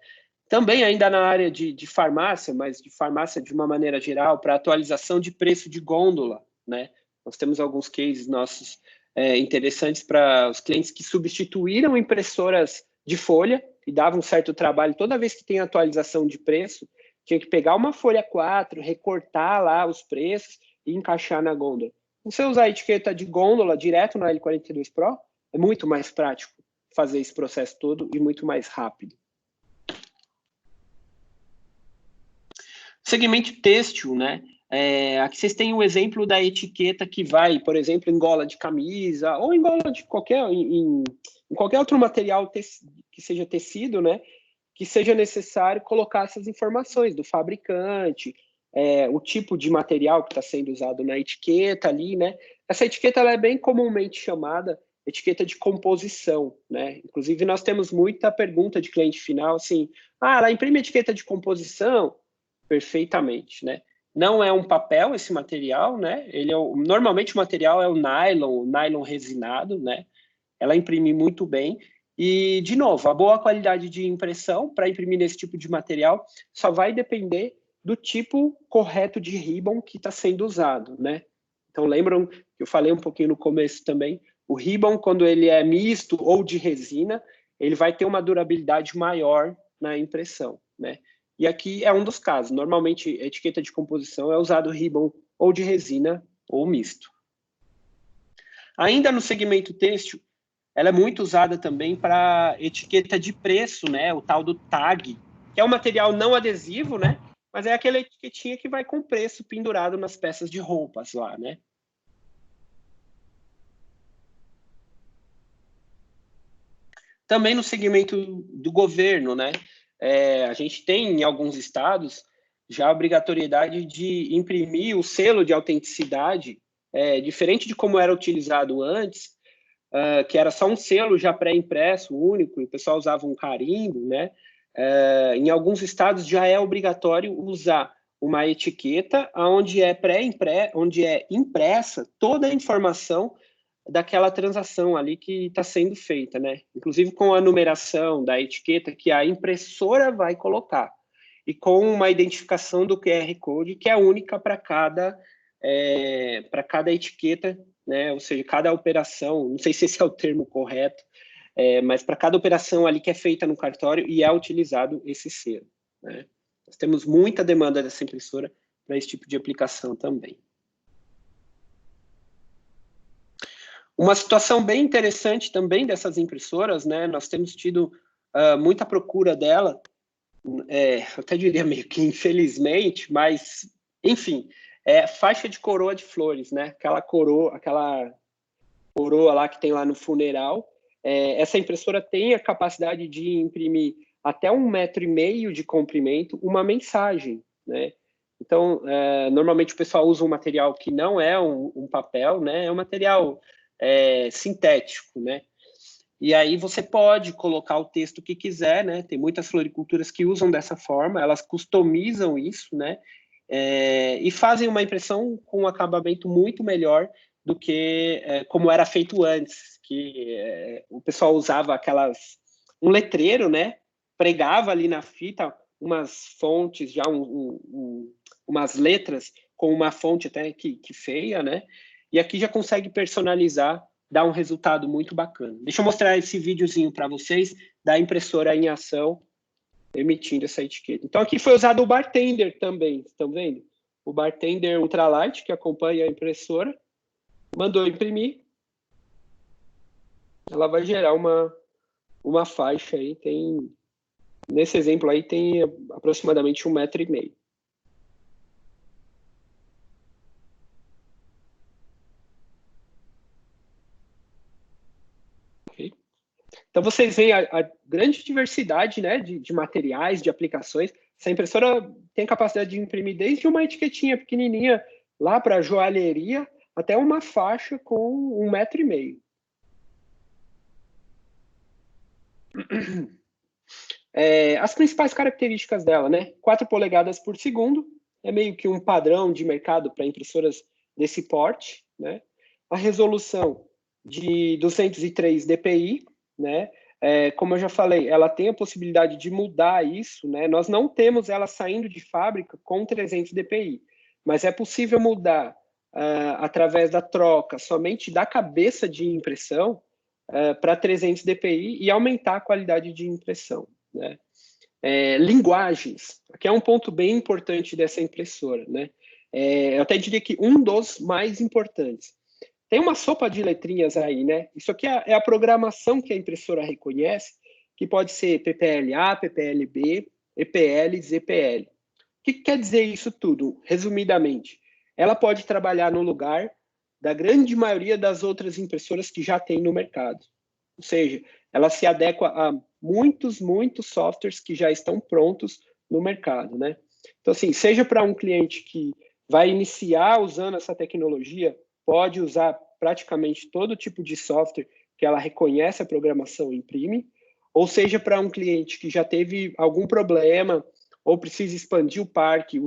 Também ainda na área de farmácia, mas de farmácia de uma maneira geral, para atualização de preço de gôndola, né? Nós temos alguns cases nossos interessantes para os clientes que substituíram impressoras de folha e davam um certo trabalho. Toda vez que tem atualização de preço, tinha que pegar uma folha 4, recortar lá os preços e encaixar na gôndola. Se você usar a etiqueta de gôndola direto na L42 Pro, é muito mais prático fazer esse processo todo e muito mais rápido. Segmento têxtil, né? Aqui vocês têm um exemplo da etiqueta que vai, por exemplo, em gola de camisa ou em gola de em qualquer outro material que seja tecido, né? Que seja necessário colocar essas informações do fabricante, o tipo de material que está sendo usado na etiqueta ali, né? Essa etiqueta ela é bem comumente chamada etiqueta de composição, né? Inclusive, nós temos muita pergunta de cliente final, assim, ela imprime etiqueta de composição? Perfeitamente, né? Não é um papel esse material, né? Normalmente o material é o nylon resinado, né? Ela imprime muito bem. E, de novo, a boa qualidade de impressão para imprimir nesse tipo de material só vai depender do tipo correto de ribbon que está sendo usado, né? Então, lembram que eu falei um pouquinho no começo também, o ribbon, quando ele é misto ou de resina, ele vai ter uma durabilidade maior na impressão, né? E aqui é um dos casos. Normalmente, a etiqueta de composição é usado ribbon ou de resina ou misto. Ainda no segmento têxtil, ela é muito usada também para etiqueta de preço, né? O tal do tag, que é um material não adesivo, né? Mas é aquela etiquetinha que vai com preço pendurado nas peças de roupas lá, né? Também no segmento do governo, né? A gente tem em alguns estados já a obrigatoriedade de imprimir o selo de autenticidade, diferente de como era utilizado antes, que era só um selo já pré-impresso, único, e o pessoal usava um carimbo, né? Em alguns estados já é obrigatório usar uma etiqueta onde onde é impressa toda a informação daquela transação ali que está sendo feita, né? Inclusive com a numeração da etiqueta que a impressora vai colocar e com uma identificação do QR Code que é única para cada etiqueta, né? Ou seja, cada operação, não sei se esse é o termo correto, mas para cada operação ali que é feita no cartório e é utilizado esse selo, né? Nós temos muita demanda dessa impressora para esse tipo de aplicação também. Uma situação bem interessante também dessas impressoras, né? Nós temos tido muita procura dela, eu até diria meio que infelizmente, mas, enfim, faixa de coroa de flores, né? Aquela coroa lá que tem lá no funeral. Essa impressora tem a capacidade de imprimir até 1,5 metro de comprimento uma mensagem, né? Então, normalmente o pessoal usa um material que não é um papel, né? É um material sintético, né? E aí você pode colocar o texto que quiser, né? Tem muitas floriculturas que usam dessa forma, elas customizam isso, né? E fazem uma impressão com um acabamento muito melhor do que como era feito antes, que o pessoal usava um letreiro, né? Pregava ali na fita umas fontes, já umas letras com uma fonte até que feia, né? E aqui já consegue personalizar, dar um resultado muito bacana. Deixa eu mostrar esse videozinho para vocês da impressora em ação emitindo essa etiqueta. Então, aqui foi usado o bartender também, estão vendo? O bartender ultralight, que acompanha a impressora, mandou imprimir, ela vai gerar uma faixa aí, nesse exemplo aí tem aproximadamente 1,5 metro. Okay? Então, vocês veem a grande diversidade, né, de materiais, de aplicações. Essa impressora tem capacidade de imprimir desde uma etiquetinha pequenininha lá para joalheria até uma faixa com 1,5 metro. As principais características dela, né? 4 polegadas por segundo, é meio que um padrão de mercado para impressoras desse porte, né? A resolução de 203 dpi, né? Como eu já falei, ela tem a possibilidade de mudar isso, né? Nós não temos ela saindo de fábrica com 300 dpi, mas é possível mudar através da troca somente da cabeça de impressão para 300 dpi e aumentar a qualidade de impressão, né? Linguagens, que é um ponto bem importante dessa impressora, né? Eu até diria que um dos mais importantes. Tem uma sopa de letrinhas aí, né? Isso aqui é a programação que a impressora reconhece, que pode ser PPL-A, PPL-B, EPL, ZPL. O que quer dizer isso tudo, resumidamente? Ela pode trabalhar no lugar da grande maioria das outras impressoras que já tem no mercado. Ou seja, ela se adequa a muitos softwares que já estão prontos no mercado, né? Então, assim, seja para um cliente que vai iniciar usando essa tecnologia, pode usar praticamente todo tipo de software que ela reconhece a programação e imprime, ou seja para um cliente que já teve algum problema ou precisa expandir o parque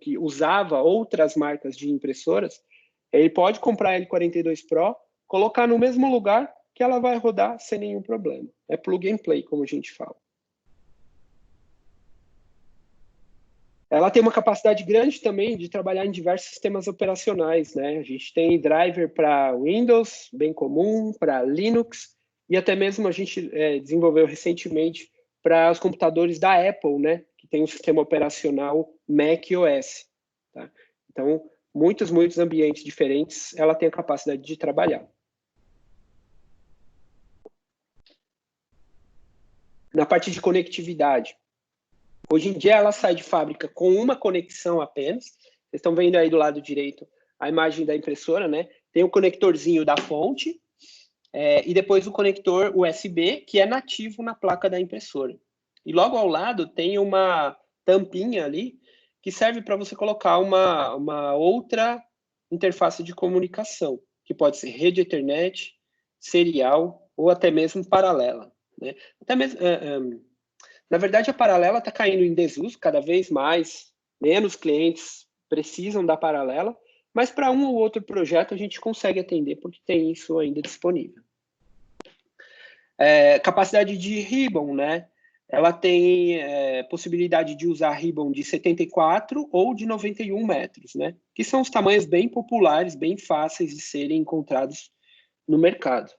que usava outras marcas de impressoras, ele pode comprar a L42 Pro, colocar no mesmo lugar que ela vai rodar sem nenhum problema. É plug and play, como a gente fala. Ela tem uma capacidade grande também de trabalhar em diversos sistemas operacionais, né? A gente tem driver para Windows, bem comum, para Linux, e até mesmo a gente desenvolveu recentemente para os computadores da Apple, né? Que tem um sistema operacional macOS. Tá? Então, muitos ambientes diferentes ela tem a capacidade de trabalhar. Na parte de conectividade, hoje em dia ela sai de fábrica com uma conexão apenas. Vocês estão vendo aí do lado direito a imagem da impressora, né? Tem o conectorzinho da fonte e depois o conector USB, que é nativo na placa da impressora. E logo ao lado tem uma tampinha ali que serve para você colocar uma outra interface de comunicação, que pode ser rede Ethernet, serial ou até mesmo paralela, né? Até mesmo, na verdade, a paralela está caindo em desuso cada vez mais, menos clientes precisam da paralela, mas para um ou outro projeto a gente consegue atender porque tem isso ainda disponível. Capacidade de ribbon, né? Ela tem possibilidade de usar ribbon de 74 ou de 91 metros, né? Que são os tamanhos bem populares, bem fáceis de serem encontrados no mercado.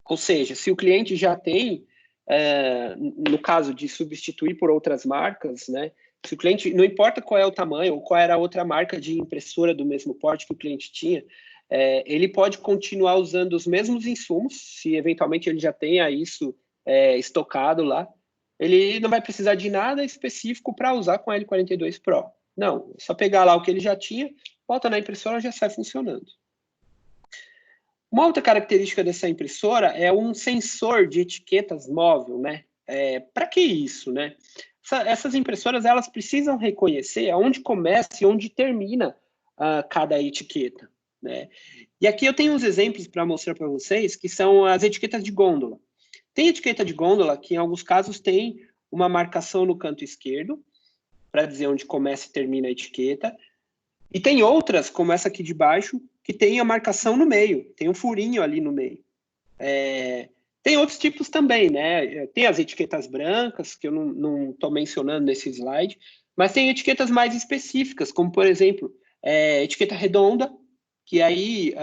Ou seja, se o cliente já tem, no caso de substituir por outras marcas, né? Se o cliente, não importa qual é o tamanho ou qual era a outra marca de impressora do mesmo porte que o cliente tinha, ele pode continuar usando os mesmos insumos, se eventualmente ele já tenha isso estocado lá, ele não vai precisar de nada específico para usar com a L42 Pro. Não, é só pegar lá o que ele já tinha, bota na impressora e já sai funcionando. Uma outra característica dessa impressora é um sensor de etiquetas móvel, né? Para que isso, né? Essas impressoras, elas precisam reconhecer aonde começa e onde termina cada etiqueta, né? E aqui eu tenho uns exemplos para mostrar para vocês, que são as etiquetas de gôndola. Tem etiqueta de gôndola que, em alguns casos, tem uma marcação no canto esquerdo, para dizer onde começa e termina a etiqueta. E tem outras, como essa aqui de baixo, que tem a marcação no meio, tem um furinho ali no meio. Tem outros tipos também, né? Tem as etiquetas brancas, que eu não estou mencionando nesse slide, mas tem etiquetas mais específicas, como, por exemplo, etiqueta redonda, que aí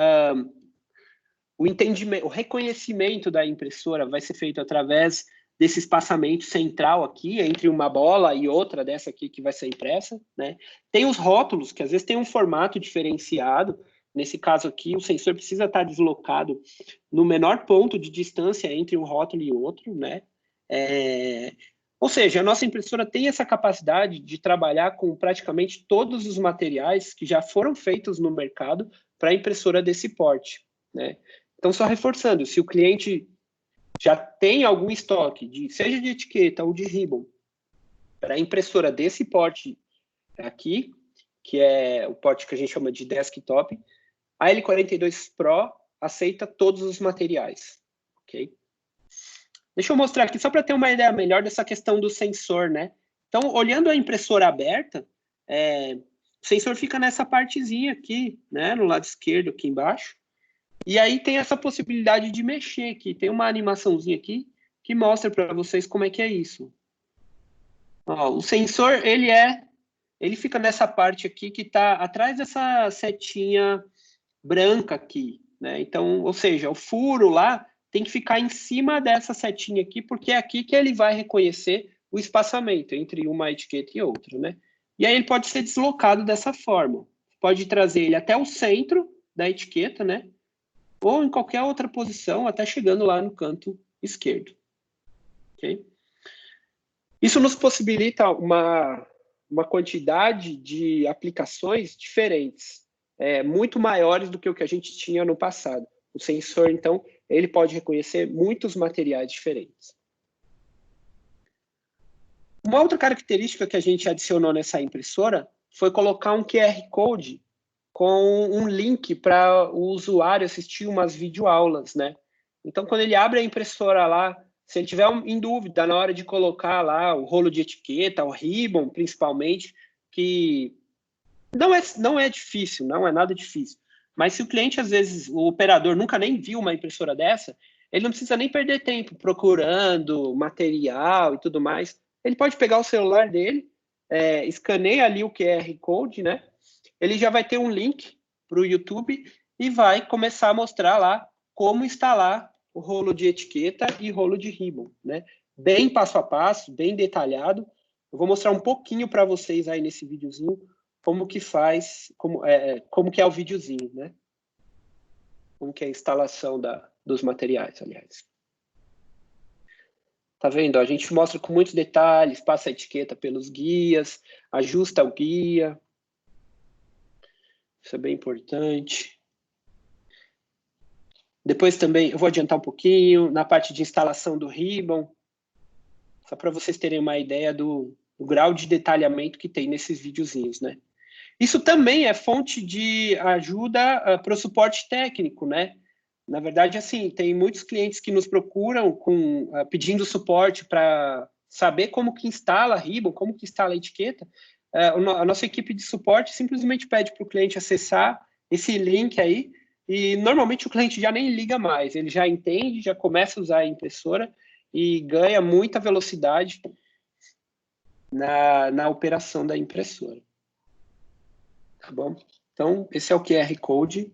o reconhecimento da impressora vai ser feito através desse espaçamento central aqui, entre uma bola e outra dessa aqui que vai ser impressa, né? Tem os rótulos, que às vezes tem um formato diferenciado. Nesse caso aqui, o sensor precisa estar deslocado no menor ponto de distância entre um rótulo e outro, né? Ou seja, a nossa impressora tem essa capacidade de trabalhar com praticamente todos os materiais que já foram feitos no mercado para impressora desse porte, né? Então, só reforçando, se o cliente já tem algum estoque, seja de etiqueta ou de ribbon, para impressora desse porte aqui, que é o porte que a gente chama de desktop, a L42 Pro aceita todos os materiais, ok? Deixa eu mostrar aqui, só para ter uma ideia melhor dessa questão do sensor, né? Então, olhando a impressora aberta, o sensor fica nessa partezinha aqui, né? No lado esquerdo, aqui embaixo. E aí tem essa possibilidade de mexer aqui. Tem uma animaçãozinha aqui que mostra para vocês como é que é isso. Ó, o sensor, ele fica nessa parte aqui que está atrás dessa setinha branca aqui, né? Então, ou seja, o furo lá tem que ficar em cima dessa setinha aqui, porque é aqui que ele vai reconhecer o espaçamento entre uma etiqueta e outra, né? E aí ele pode ser deslocado dessa forma. Pode trazer ele até o centro da etiqueta, né? Ou em qualquer outra posição, até chegando lá no canto esquerdo. Okay? Isso nos possibilita uma quantidade de aplicações diferentes, muito maiores do que o que a gente tinha no passado. O sensor, então, ele pode reconhecer muitos materiais diferentes. Uma outra característica que a gente adicionou nessa impressora foi colocar um QR Code com um link para o usuário assistir umas videoaulas, né? Então, quando ele abre a impressora lá, se ele tiver em dúvida na hora de colocar lá o rolo de etiqueta, o ribbon, principalmente, que não é difícil, não é nada difícil. Mas se o cliente, às vezes, o operador nunca nem viu uma impressora dessa, ele não precisa nem perder tempo procurando material e tudo mais. Ele pode pegar o celular dele, escaneia ali o QR Code, né? Ele já vai ter um link para o YouTube e vai começar a mostrar lá como instalar o rolo de etiqueta e rolo de ribbon, né? Bem passo a passo, bem detalhado. Eu vou mostrar um pouquinho para vocês aí nesse videozinho como que faz, como que é o videozinho, né? Como que é a instalação dos materiais, aliás. Tá vendo? A gente mostra com muitos detalhes, passa a etiqueta pelos guias, ajusta o guia. Isso é bem importante. Depois também, eu vou adiantar um pouquinho, na parte de instalação do ribbon, só para vocês terem uma ideia do grau de detalhamento que tem nesses videozinhos, né? Isso também é fonte de ajuda para o suporte técnico, né? Na verdade, assim, tem muitos clientes que nos procuram pedindo suporte para saber como que instala ribbon, como que instala a etiqueta. A nossa equipe de suporte simplesmente pede para o cliente acessar esse link aí e normalmente o cliente já nem liga mais, ele já entende, já começa a usar a impressora e ganha muita velocidade na operação da impressora. Tá bom? Então, esse é o QR Code.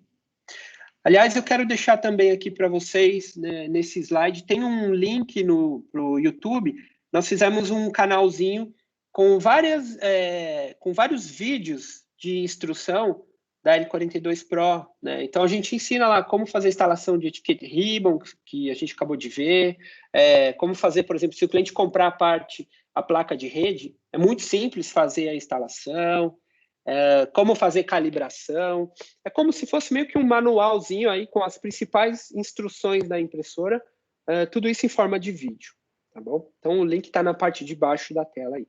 Aliás, eu quero deixar também aqui para vocês, né, nesse slide, tem um link pro YouTube. Nós fizemos um canalzinho com vários vídeos de instrução da L42 Pro, né? Então, a gente ensina lá como fazer a instalação de etiqueta ribbon, que a gente acabou de ver, como fazer, por exemplo, se o cliente comprar a placa de rede, é muito simples fazer a instalação, como fazer calibração, é como se fosse meio que um manualzinho aí com as principais instruções da impressora, tudo isso em forma de vídeo, tá bom? Então o link está na parte de baixo da tela aí.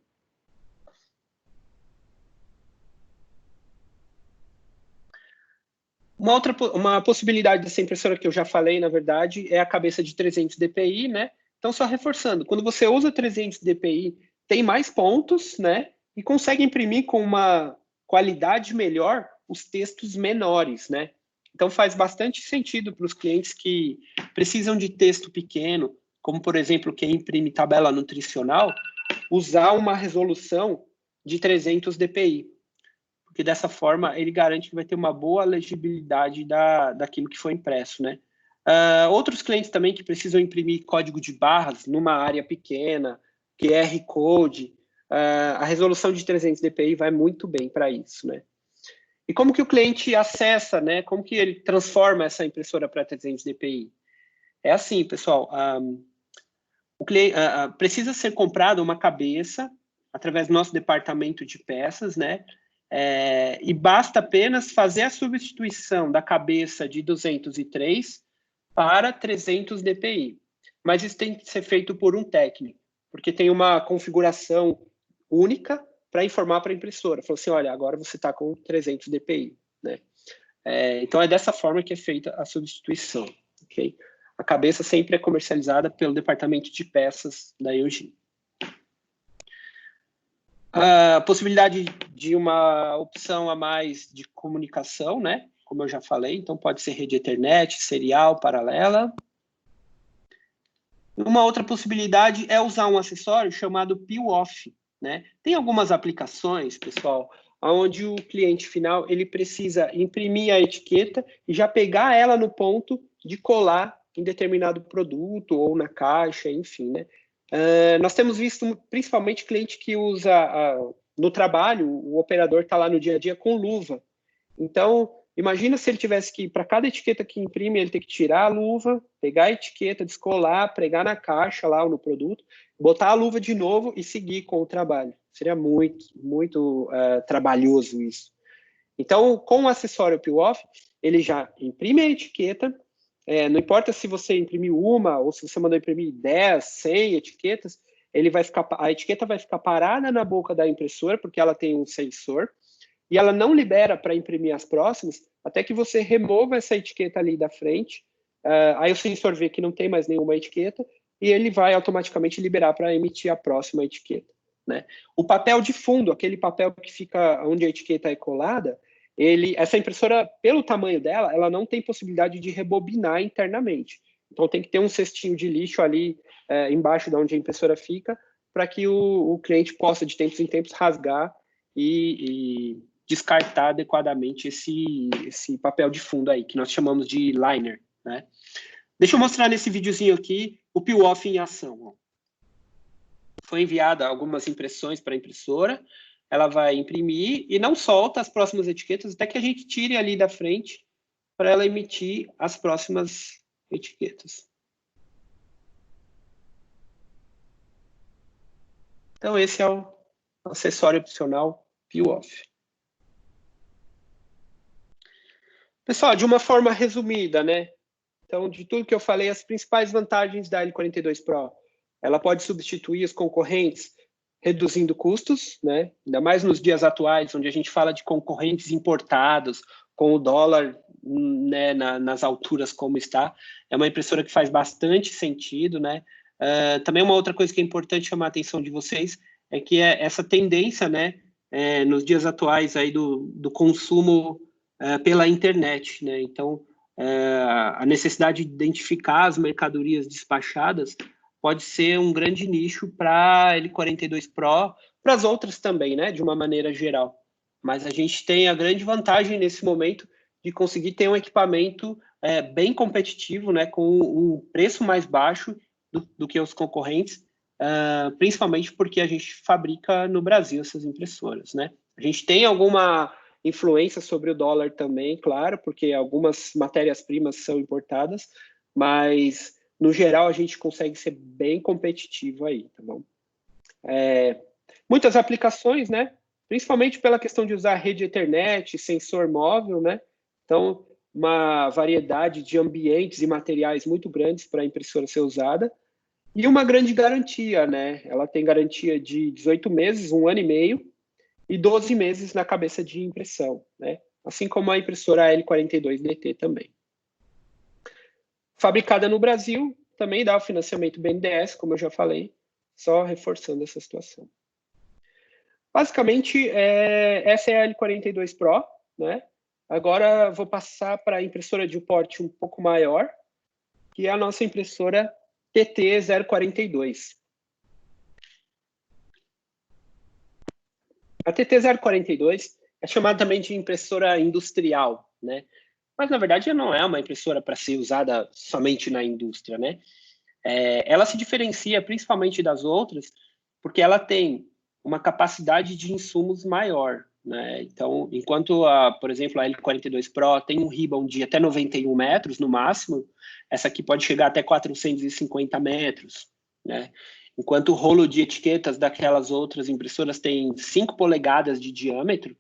Uma possibilidade dessa impressora que eu já falei, na verdade, é a cabeça de 300 dpi, né? Então, só reforçando, quando você usa 300 dpi, tem mais pontos, né? E consegue imprimir com uma qualidade melhor os textos menores, né? Então, faz bastante sentido para os clientes que precisam de texto pequeno, como, por exemplo, quem imprime tabela nutricional, usar uma resolução de 300 dpi. Porque dessa forma ele garante que vai ter uma boa legibilidade daquilo que foi impresso, né? Outros clientes também que precisam imprimir código de barras numa área pequena, QR Code, a resolução de 300 dpi vai muito bem para isso, né? E como que o cliente acessa, né? Como que ele transforma essa impressora para 300 dpi? É assim, pessoal, o cliente, precisa ser comprada uma cabeça através do nosso departamento de peças, né? E basta apenas fazer a substituição da cabeça de 203 para 300 dpi. Mas isso tem que ser feito por um técnico, porque tem uma configuração única para informar para a impressora. Falou assim, olha, agora você está com 300 dpi, né? Então, é dessa forma que é feita a substituição, ok? A cabeça sempre é comercializada pelo departamento de peças da EUG. A possibilidade de uma opção a mais de comunicação, né? Como eu já falei, então pode ser rede Ethernet, serial, paralela. Uma outra possibilidade é usar um acessório chamado peel-off, né? Tem algumas aplicações, pessoal, onde o cliente final ele precisa imprimir a etiqueta e já pegar ela no ponto de colar em determinado produto ou na caixa, enfim, né? Nós temos visto principalmente cliente que usa no trabalho, o operador está lá no dia a dia com luva. Então, imagina se ele tivesse que, para cada etiqueta que imprime, ele ter que tirar a luva, pegar a etiqueta, descolar, pregar na caixa lá ou no produto, botar a luva de novo e seguir com o trabalho. Seria muito trabalhoso isso. Então, com o acessório peel-off, ele já imprime a etiqueta, não importa se você imprimiu uma ou se você mandou imprimir 10, 100 etiquetas, a etiqueta vai ficar parada na boca da impressora, porque ela tem um sensor, e ela não libera para imprimir as próximas, até que você remova essa etiqueta ali da frente, aí o sensor vê que não tem mais nenhuma etiqueta, e ele vai automaticamente liberar para emitir a próxima etiqueta, né? O papel de fundo, aquele papel que fica onde a etiqueta é colada, essa impressora, pelo tamanho dela, ela não tem possibilidade de rebobinar internamente. Então, tem que ter um cestinho de lixo ali embaixo de onde a impressora fica, para que o cliente possa, de tempos em tempos, rasgar e descartar adequadamente esse papel de fundo aí, que nós chamamos de liner, né? Deixa eu mostrar nesse videozinho aqui o peel-off em ação. Ó. Foi enviada algumas impressões para a impressora, ela vai imprimir e não solta as próximas etiquetas até que a gente tire ali da frente para ela emitir as próximas etiquetas. Então, esse é o acessório opcional peel-off. Pessoal, de uma forma resumida, né? Então, de tudo que eu falei, as principais vantagens da L42 Pro. Ela pode substituir os concorrentes, reduzindo custos, né? Ainda mais nos dias atuais, onde a gente fala de concorrentes importados, com o dólar, né, nas alturas como está. É uma impressora que faz bastante sentido, né? Também uma outra coisa que é importante chamar a atenção de vocês é que essa tendência, né, nos dias atuais aí do consumo pela internet, né? Então, a necessidade de identificar as mercadorias despachadas pode ser um grande nicho para a L42 Pro, para as outras também, né, de uma maneira geral. Mas a gente tem a grande vantagem nesse momento de conseguir ter um equipamento bem competitivo, né, com um preço mais baixo do que os concorrentes, principalmente porque a gente fabrica no Brasil essas impressoras, né? A gente tem alguma influência sobre o dólar também, claro, porque algumas matérias-primas são importadas, mas no geral a gente consegue ser bem competitivo aí, tá bom? Muitas aplicações, né? Principalmente pela questão de usar rede Ethernet, sensor móvel, né? Então, uma variedade de ambientes e materiais muito grandes para a impressora ser usada. E uma grande garantia, né? Ela tem garantia de 18 meses, 1 ano e meio, e 12 meses na cabeça de impressão, né? Assim como a impressora L42DT também. Fabricada no Brasil, também dá o financiamento BNDES, como eu já falei, só reforçando essa situação. Basicamente, essa é a L42 Pro, né? Agora vou passar para a impressora de porte um pouco maior, que é a nossa impressora TT042. A TT042 é chamada também de impressora industrial, né? mas na verdade não é uma impressora para ser usada somente na indústria, né? Ela se diferencia principalmente das outras porque ela tem uma capacidade de insumos maior, né? Então, enquanto, por exemplo, a L42 Pro tem um ribbon de até 91 metros no máximo, essa aqui pode chegar até 450 metros, né? Enquanto o rolo de etiquetas daquelas outras impressoras tem 5 polegadas de diâmetro,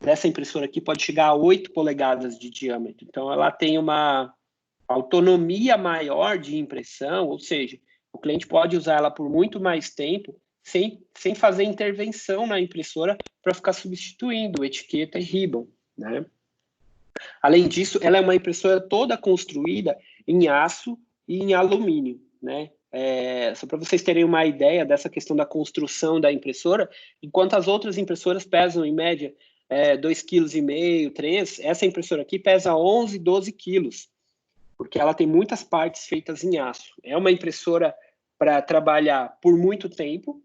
dessa impressora aqui pode chegar a 8 polegadas de diâmetro. Então, ela tem uma autonomia maior de impressão, ou seja, o cliente pode usar ela por muito mais tempo sem fazer intervenção na impressora para ficar substituindo etiqueta e ribbon, né? Além disso, ela é uma impressora toda construída em aço e em alumínio, né? Só para vocês terem uma ideia dessa questão da construção da impressora, enquanto as outras impressoras pesam, em média, 2,5 kg, 3, essa impressora aqui pesa 11, 12 quilos, porque ela tem muitas partes feitas em aço. É uma impressora para trabalhar por muito tempo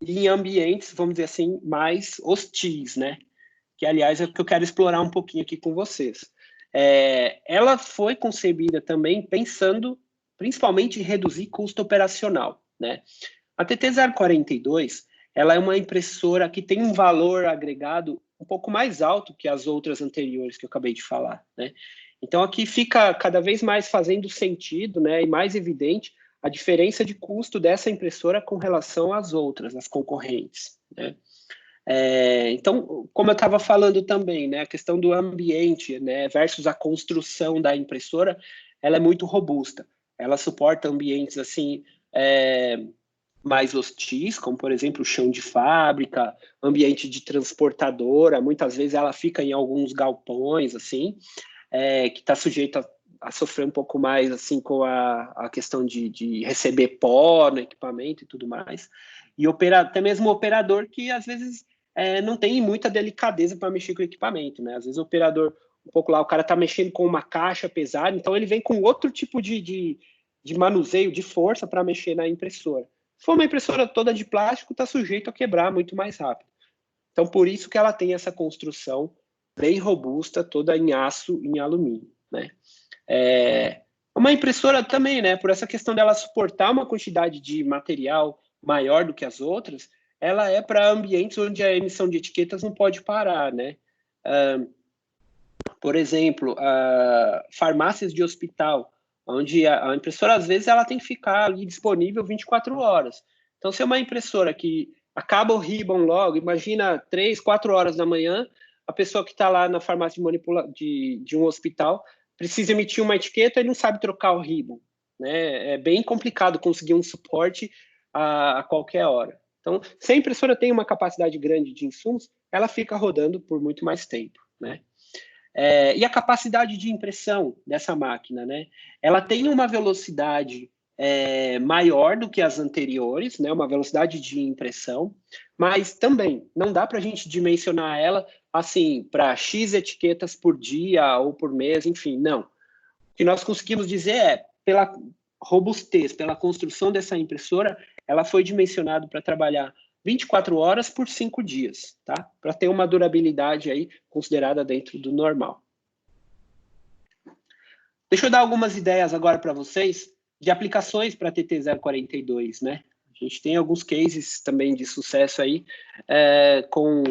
e em ambientes, vamos dizer assim, mais hostis, né? Que, aliás, é o que eu quero explorar um pouquinho aqui com vocês. Ela foi concebida também pensando principalmente em reduzir custo operacional, né? A TT042, ela é uma impressora que tem um valor agregado um pouco mais alto que as outras anteriores que eu acabei de falar, né? Então, aqui fica cada vez mais fazendo sentido, né, e mais evidente a diferença de custo dessa impressora com relação às outras, as concorrentes, né? Então, como eu estava falando também, né, a questão do ambiente, né, versus a construção da impressora, ela é muito robusta. Ela suporta ambientes assim mais hostis, como por exemplo o chão de fábrica, ambiente de transportadora. Muitas vezes ela fica em alguns galpões assim, que está sujeito a sofrer um pouco mais assim com a questão de receber pó no equipamento e tudo mais. E até mesmo o operador que às vezes não tem muita delicadeza para mexer com o equipamento, né? Às vezes o operador, um pouco lá, o cara está mexendo com uma caixa pesada, então ele vem com outro tipo de manuseio, de força para mexer na impressora. Se for uma impressora toda de plástico, está sujeito a quebrar muito mais rápido. Então, por isso que ela tem essa construção bem robusta, toda em aço e em alumínio, né? Uma impressora também, né? Por essa questão dela suportar uma quantidade de material maior do que as outras, ela é para ambientes onde a emissão de etiquetas não pode parar, né? Por exemplo, farmácias de hospital, onde a impressora, às vezes, ela tem que ficar ali disponível 24 horas. Então, se é uma impressora que acaba o ribbon logo, imagina 3, 4 horas da manhã, a pessoa que está lá na farmácia de um hospital precisa emitir uma etiqueta e não sabe trocar o ribbon, né? É bem complicado conseguir um suporte a qualquer hora. Então, se a impressora tem uma capacidade grande de insumos, ela fica rodando por muito mais tempo, né? E a capacidade de impressão dessa máquina, né? Ela tem uma velocidade maior do que as anteriores, né? Uma velocidade de impressão, mas também não dá para a gente dimensionar ela assim para X etiquetas por dia ou por mês, enfim, não. O que nós conseguimos dizer pela robustez, pela construção dessa impressora, ela foi dimensionada para trabalhar 24 horas por 5 dias, tá? Para ter uma durabilidade aí considerada dentro do normal. Deixa eu dar algumas ideias agora para vocês de aplicações para TT042, né? A gente tem alguns cases também de sucesso aí com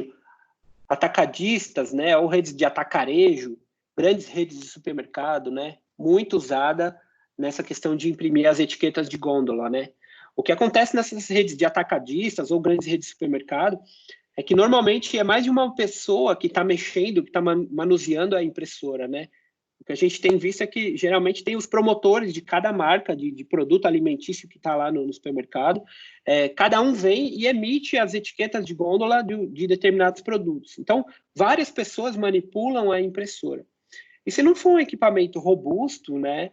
atacadistas, né? Ou redes de atacarejo, grandes redes de supermercado, né? Muito usada nessa questão de imprimir as etiquetas de gôndola, né? O que acontece nessas redes de atacadistas ou grandes redes de supermercado é que normalmente é mais de uma pessoa que está mexendo, que está manuseando a impressora, né? O que a gente tem visto é que geralmente tem os promotores de cada marca de produto alimentício que está lá no supermercado. Cada um vem e emite as etiquetas de gôndola de determinados produtos. Então, várias pessoas manipulam a impressora. E se não for um equipamento robusto, né,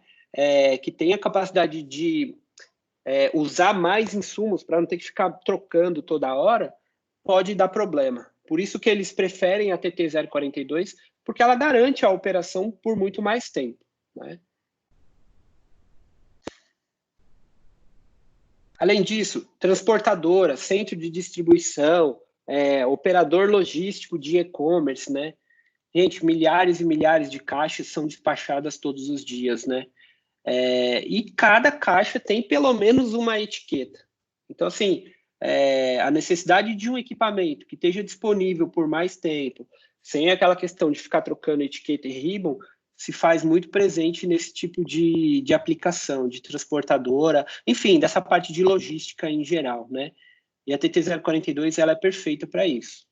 que tenha capacidade de usar mais insumos para não ter que ficar trocando toda hora, pode dar problema. Por isso que eles preferem a TT042, porque ela garante a operação por muito mais tempo, né? Além disso, transportadora, centro de distribuição, operador logístico de e-commerce, né? Gente, milhares e milhares de caixas são despachadas todos os dias, né? E cada caixa tem pelo menos uma etiqueta. Então, assim, a necessidade de um equipamento que esteja disponível por mais tempo, sem aquela questão de ficar trocando etiqueta e ribbon, se faz muito presente nesse tipo de aplicação, de transportadora, enfim, dessa parte de logística em geral, né? E a TT-042, ela é perfeita para isso.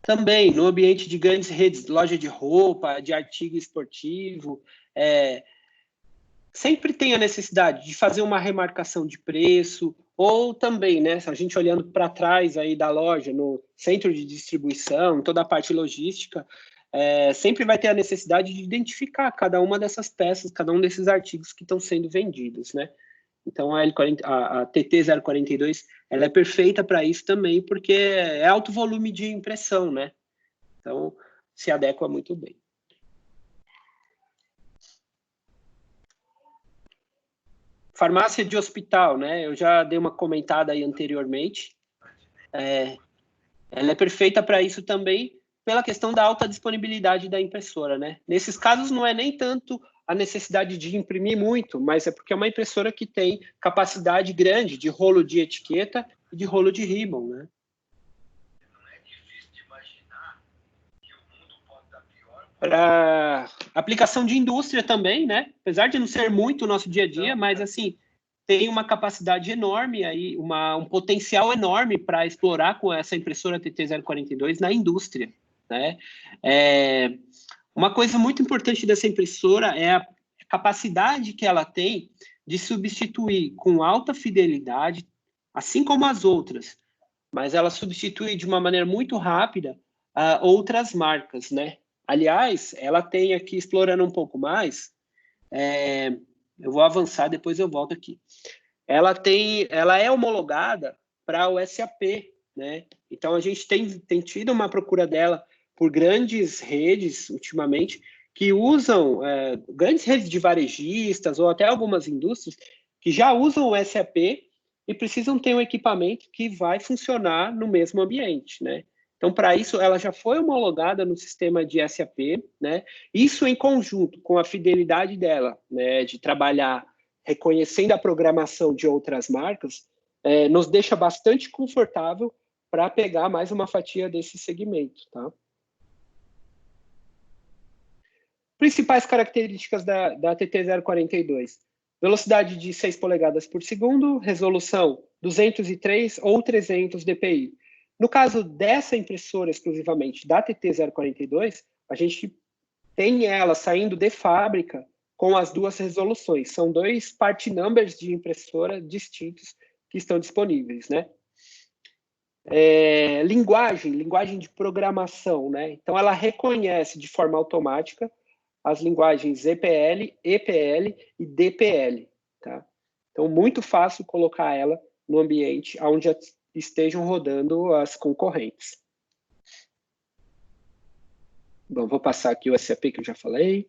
Também, no ambiente de grandes redes, loja de roupa, de artigo esportivo, sempre tem a necessidade de fazer uma remarcação de preço, ou também, né, a gente olhando para trás aí da loja, no centro de distribuição, toda a parte logística, sempre vai ter a necessidade de identificar cada uma dessas peças, cada um desses artigos que estão sendo vendidos, né? Então, a TT-042, ela é perfeita para isso também, porque é alto volume de impressão, né? Então, se adequa muito bem. Farmácia de hospital, né? Eu já dei uma comentada aí anteriormente. Ela é perfeita para isso também, pela questão da alta disponibilidade da impressora, né? Nesses casos, não é nem tanto a necessidade de imprimir muito, mas é porque é uma impressora que tem capacidade grande de rolo de etiqueta e de rolo de ribbon, né? Para aplicação de indústria também, né? Apesar de não ser muito o nosso dia a dia, mas assim, tem uma capacidade enorme aí, um potencial enorme para explorar com essa impressora TT-042 na indústria, né? Uma coisa muito importante dessa impressora é a capacidade que ela tem de substituir com alta fidelidade, assim como as outras, mas ela substitui de uma maneira muito rápida outras marcas, né? Aliás, ela tem aqui, explorando um pouco mais, eu vou avançar, depois eu volto aqui. Ela é homologada para o SAP, né? Então, a gente tem tido uma procura dela por grandes redes, ultimamente, que usam, grandes redes de varejistas ou até algumas indústrias que já usam o SAP e precisam ter um equipamento que vai funcionar no mesmo ambiente, né? Então, para isso, ela já foi homologada no sistema de SAP, né? Isso em conjunto com a fidelidade dela, né? De trabalhar reconhecendo a programação de outras marcas, nos deixa bastante confortável para pegar mais uma fatia desse segmento, tá? Principais características da TT-042. Velocidade de 6 polegadas por segundo, resolução 203 ou 300 dpi. No caso dessa impressora exclusivamente da TT-042, a gente tem ela saindo de fábrica com as duas resoluções. São dois part numbers de impressora distintos que estão disponíveis, né? Linguagem de programação, né? Então, ela reconhece de forma automática as linguagens EPL, EPL e DPL, tá? Então, muito fácil colocar ela no ambiente onde estejam rodando as concorrentes. Bom, vou passar aqui o SAP que eu já falei.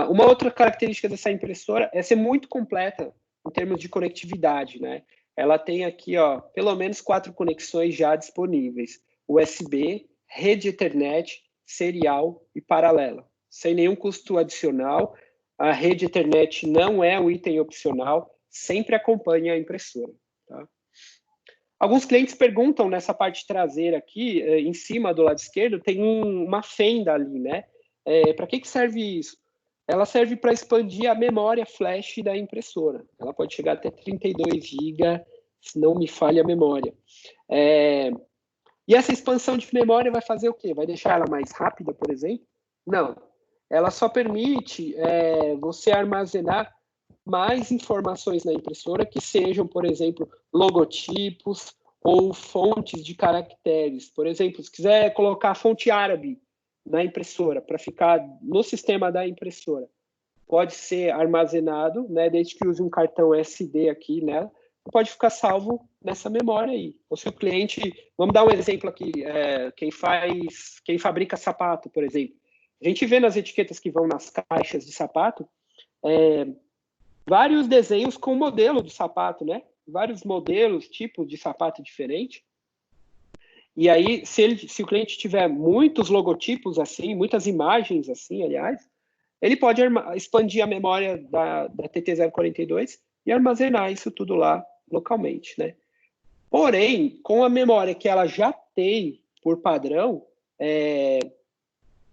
Uma outra característica dessa impressora é ser muito completa em termos de conectividade, né? Ela tem aqui, ó, pelo menos 4 conexões já disponíveis: USB, rede Ethernet, serial e paralela, sem nenhum custo adicional. A rede Ethernet não é um item opcional, sempre acompanha a impressora, tá? Alguns clientes perguntam nessa parte traseira aqui, em cima do lado esquerdo, tem uma fenda ali, né? Para que serve isso? Ela serve para expandir a memória flash da impressora. Ela pode chegar até 32 GB, se não me falha a memória. E essa expansão de memória vai fazer o quê? Vai deixar ela mais rápida, por exemplo? Não. Ela só permite você armazenar mais informações na impressora que sejam, por exemplo, logotipos ou fontes de caracteres. Por exemplo, se quiser colocar fonte árabe na impressora para ficar no sistema da impressora, pode ser armazenado, né, desde que use um cartão SD aqui nela, pode ficar salvo nessa memória aí. Ou se o cliente, vamos dar um exemplo aqui, quem fabrica sapato, por exemplo, a gente vê nas etiquetas que vão nas caixas de sapato, vários desenhos com o modelo do sapato, né? Vários modelos, tipos de sapato diferente. E aí, se o cliente tiver muitos logotipos assim, muitas imagens assim, aliás, ele pode expandir a memória da TT042 e armazenar isso tudo lá localmente, né? Porém, com a memória que ela já tem por padrão,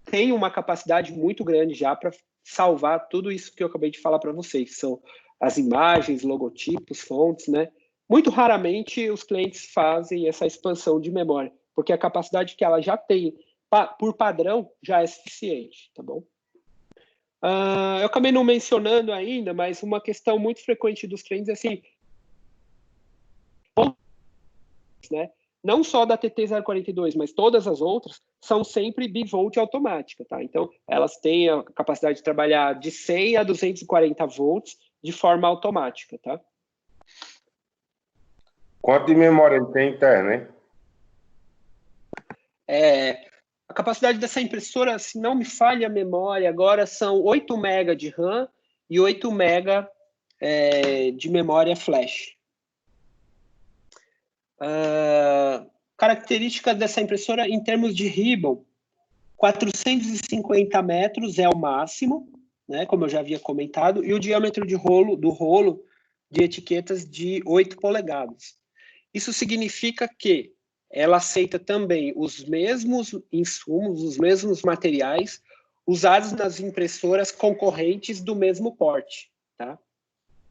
tem uma capacidade muito grande já para salvar tudo isso que eu acabei de falar para vocês, que são as imagens, logotipos, fontes, né? Muito raramente os clientes fazem essa expansão de memória, porque a capacidade que ela já tem por padrão já é suficiente, tá bom? Eu acabei não mencionando ainda, mas uma questão muito frequente dos clientes é assim, né? Não só da TT042, mas todas as outras são sempre bivolt automática, tá? Então, elas têm a capacidade de trabalhar de 100 a 240 volts de forma automática, tá? Quanto de memória ele tem interna, hein? A capacidade dessa impressora, se não me falha a memória, agora são 8 MB de RAM e 8 MB de memória flash. Características dessa impressora em termos de ribbon: 450 metros é o máximo, né, como eu já havia comentado, e o diâmetro do rolo de etiquetas de 8 polegadas. Isso significa que ela aceita também os mesmos insumos, os mesmos materiais usados nas impressoras concorrentes do mesmo porte, tá?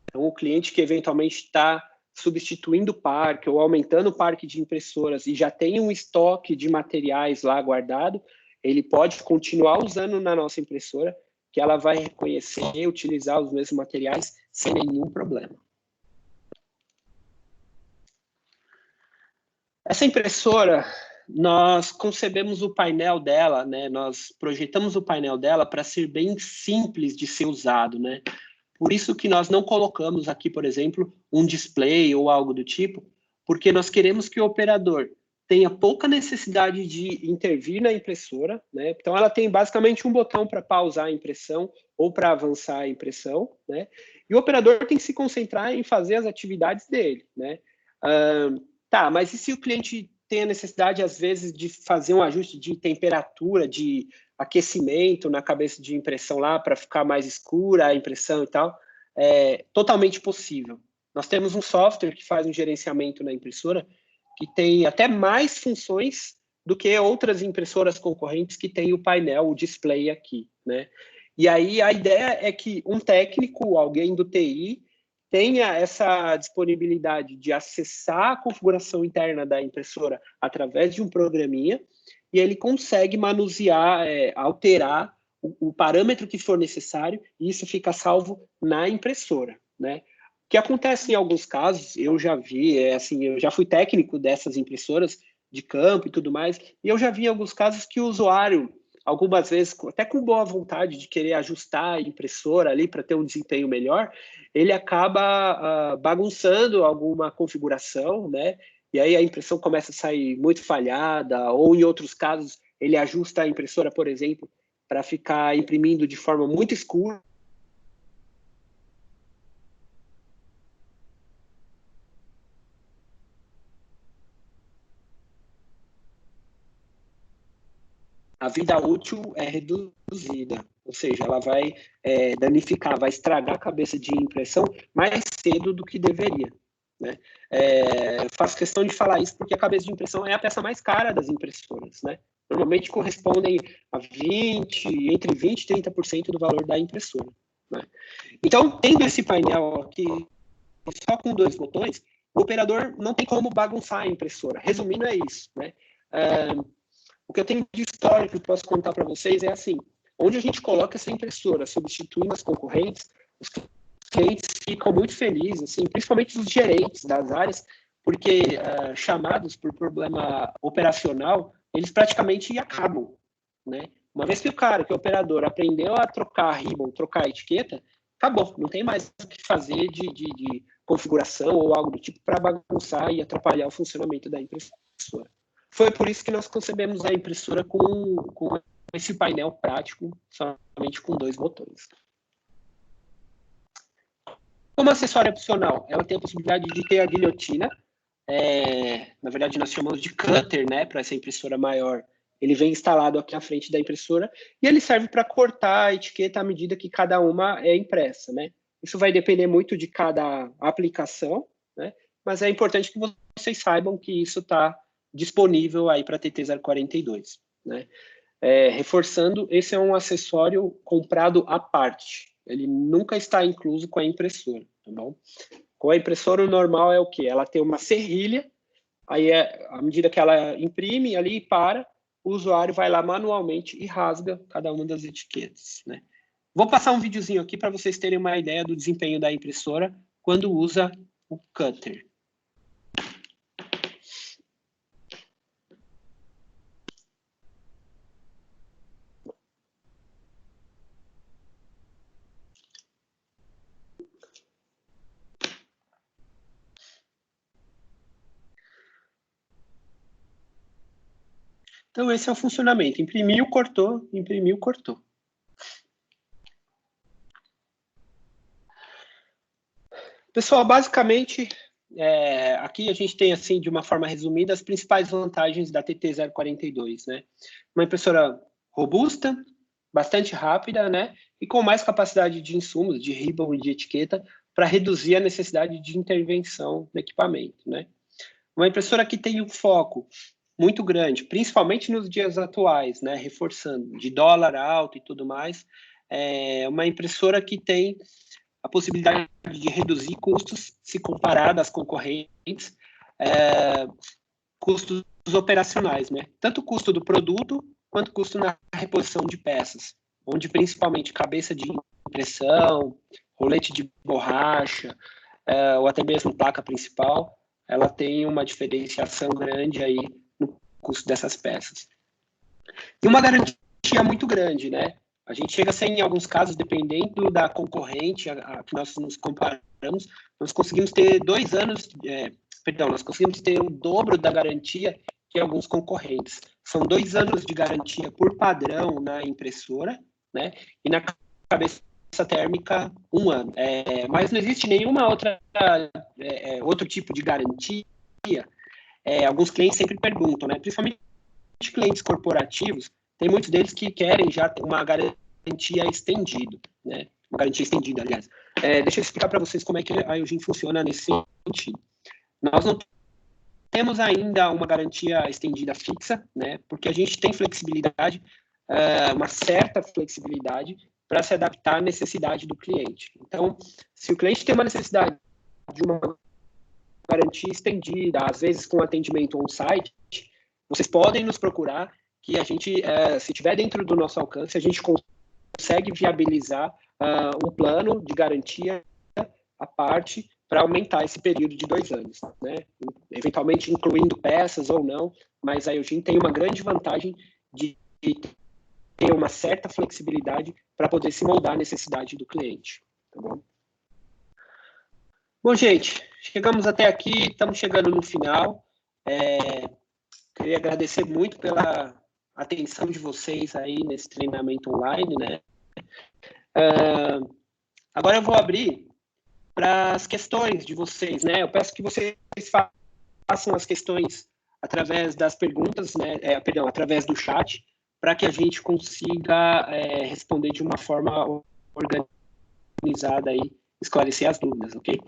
Então, o cliente que eventualmente está substituindo o parque ou aumentando o parque de impressoras e já tem um estoque de materiais lá guardado, ele pode continuar usando na nossa impressora, que ela vai reconhecer e utilizar os mesmos materiais sem nenhum problema. Essa impressora, nós concebemos o painel dela, né? Nós projetamos o painel dela para ser bem simples de ser usado, né? Por isso que nós não colocamos aqui, por exemplo, um display ou algo do tipo, porque nós queremos que o operador tenha pouca necessidade de intervir na impressora, né? Então, ela tem basicamente um botão para pausar a impressão ou para avançar a impressão, né? E o operador tem que se concentrar em fazer as atividades dele, né? Tá, mas e se o cliente tem a necessidade, às vezes, de fazer um ajuste de temperatura, de aquecimento na cabeça de impressão lá para ficar mais escura a impressão e tal? É totalmente possível. Nós temos um software que faz um gerenciamento na impressora que tem até mais funções do que outras impressoras concorrentes que tem o painel, o display aqui, né? E aí a ideia é que um técnico, alguém do TI, tenha essa disponibilidade de acessar a configuração interna da impressora através de um programinha e ele consegue manusear, alterar o parâmetro que for necessário e isso fica salvo na impressora, né? O que acontece em alguns casos, eu já vi, assim, eu já fui técnico dessas impressoras de campo e tudo mais, e eu já vi em alguns casos que o usuário, algumas vezes, até com boa vontade de querer ajustar a impressora ali para ter um desempenho melhor, ele acaba bagunçando alguma configuração, né? E aí a impressão começa a sair muito falhada, ou em outros casos, ele ajusta a impressora, por exemplo, para ficar imprimindo de forma muito escura. A vida útil é reduzida, ou seja, ela vai danificar, vai estragar a cabeça de impressão mais cedo do que deveria, né? Eu faço questão de falar isso porque a cabeça de impressão é a peça mais cara das impressoras, né? Normalmente correspondem a entre 20% e 30% do valor da impressora, né? Então, tendo esse painel aqui só com 2 botões, o operador não tem como bagunçar a impressora. Resumindo, é isso, né? O que eu tenho de histórico que posso contar para vocês é assim, onde a gente coloca essa impressora substituindo as concorrentes, os clientes ficam muito felizes, assim, principalmente os gerentes das áreas, porque chamados por problema operacional, eles praticamente acabam, né? Uma vez que o operador, aprendeu a trocar ribbon, trocar etiqueta, acabou, não tem mais o que fazer de configuração ou algo do tipo para bagunçar e atrapalhar o funcionamento da impressora. Foi por isso que nós concebemos a impressora com esse painel prático, somente com 2 botões. Como acessório opcional, ela tem a possibilidade de ter a guilhotina, na verdade nós chamamos de cutter, né, para essa impressora maior. Ele vem instalado aqui à frente da impressora e ele serve para cortar a etiqueta à medida que cada uma é impressa, né? Isso vai depender muito de cada aplicação, né? Mas é importante que vocês saibam que isso está disponível aí para TT042, né? Reforçando, esse é um acessório comprado à parte. Ele nunca está incluso com a impressora, tá bom? Com a impressora, o normal é o quê? Ela tem uma serrilha, aí à medida que ela imprime ali e para, o usuário vai lá manualmente e rasga cada uma das etiquetas, né? Vou passar um videozinho aqui para vocês terem uma ideia do desempenho da impressora quando usa o cutter. Então, esse é o funcionamento. Imprimiu, cortou, imprimiu, cortou. Pessoal, basicamente, aqui a gente tem, assim, de uma forma resumida, as principais vantagens da TT042, né? Uma impressora robusta, bastante rápida, né? E com mais capacidade de insumos, de ribbon e de etiqueta, para reduzir a necessidade de intervenção no equipamento, né? Uma impressora que tem um foco muito grande, principalmente nos dias atuais, né, reforçando, de dólar alto e tudo mais, uma impressora que tem a possibilidade de reduzir custos se comparada às concorrentes, custos operacionais, né, tanto o custo do produto quanto o custo na reposição de peças, onde principalmente cabeça de impressão, rolete de borracha, ou até mesmo placa principal, ela tem uma diferenciação grande aí no custo dessas peças. E uma garantia muito grande, né? A gente chega a ser, em alguns casos, dependendo da concorrente a que nós nos comparamos, nós conseguimos ter 2 anos, nós conseguimos ter o dobro da garantia que alguns concorrentes. São 2 anos de garantia por padrão na impressora, né? E na cabeça térmica, 1 ano. Mas não existe nenhuma outro tipo de garantia. Alguns clientes sempre perguntam, né? Principalmente clientes corporativos, tem muitos deles que querem já ter uma garantia estendida, né? Uma garantia estendida, aliás. Deixa eu explicar para vocês como é que a Eugene funciona nesse sentido. Nós não temos ainda uma garantia estendida fixa, né? Porque a gente tem flexibilidade, uma certa flexibilidade, para se adaptar à necessidade do cliente. Então, se o cliente tem uma necessidade de uma garantia estendida, às vezes com atendimento on-site, vocês podem nos procurar, que a gente, se tiver dentro do nosso alcance, a gente consegue viabilizar um plano de garantia à parte para aumentar esse período de 2 anos, né? Eventualmente incluindo peças ou não, mas a Eugene tem uma grande vantagem de ter uma certa flexibilidade para poder se moldar à necessidade do cliente, tá bom? Bom, gente, chegamos até aqui, estamos chegando no final. Queria agradecer muito pela atenção de vocês aí nesse treinamento online, né? Agora eu vou abrir para as questões de vocês, né? Eu peço que vocês façam as questões através das perguntas, né? Através do chat, para que a gente consiga responder de uma forma organizada aí, esclarecer as dúvidas, ok?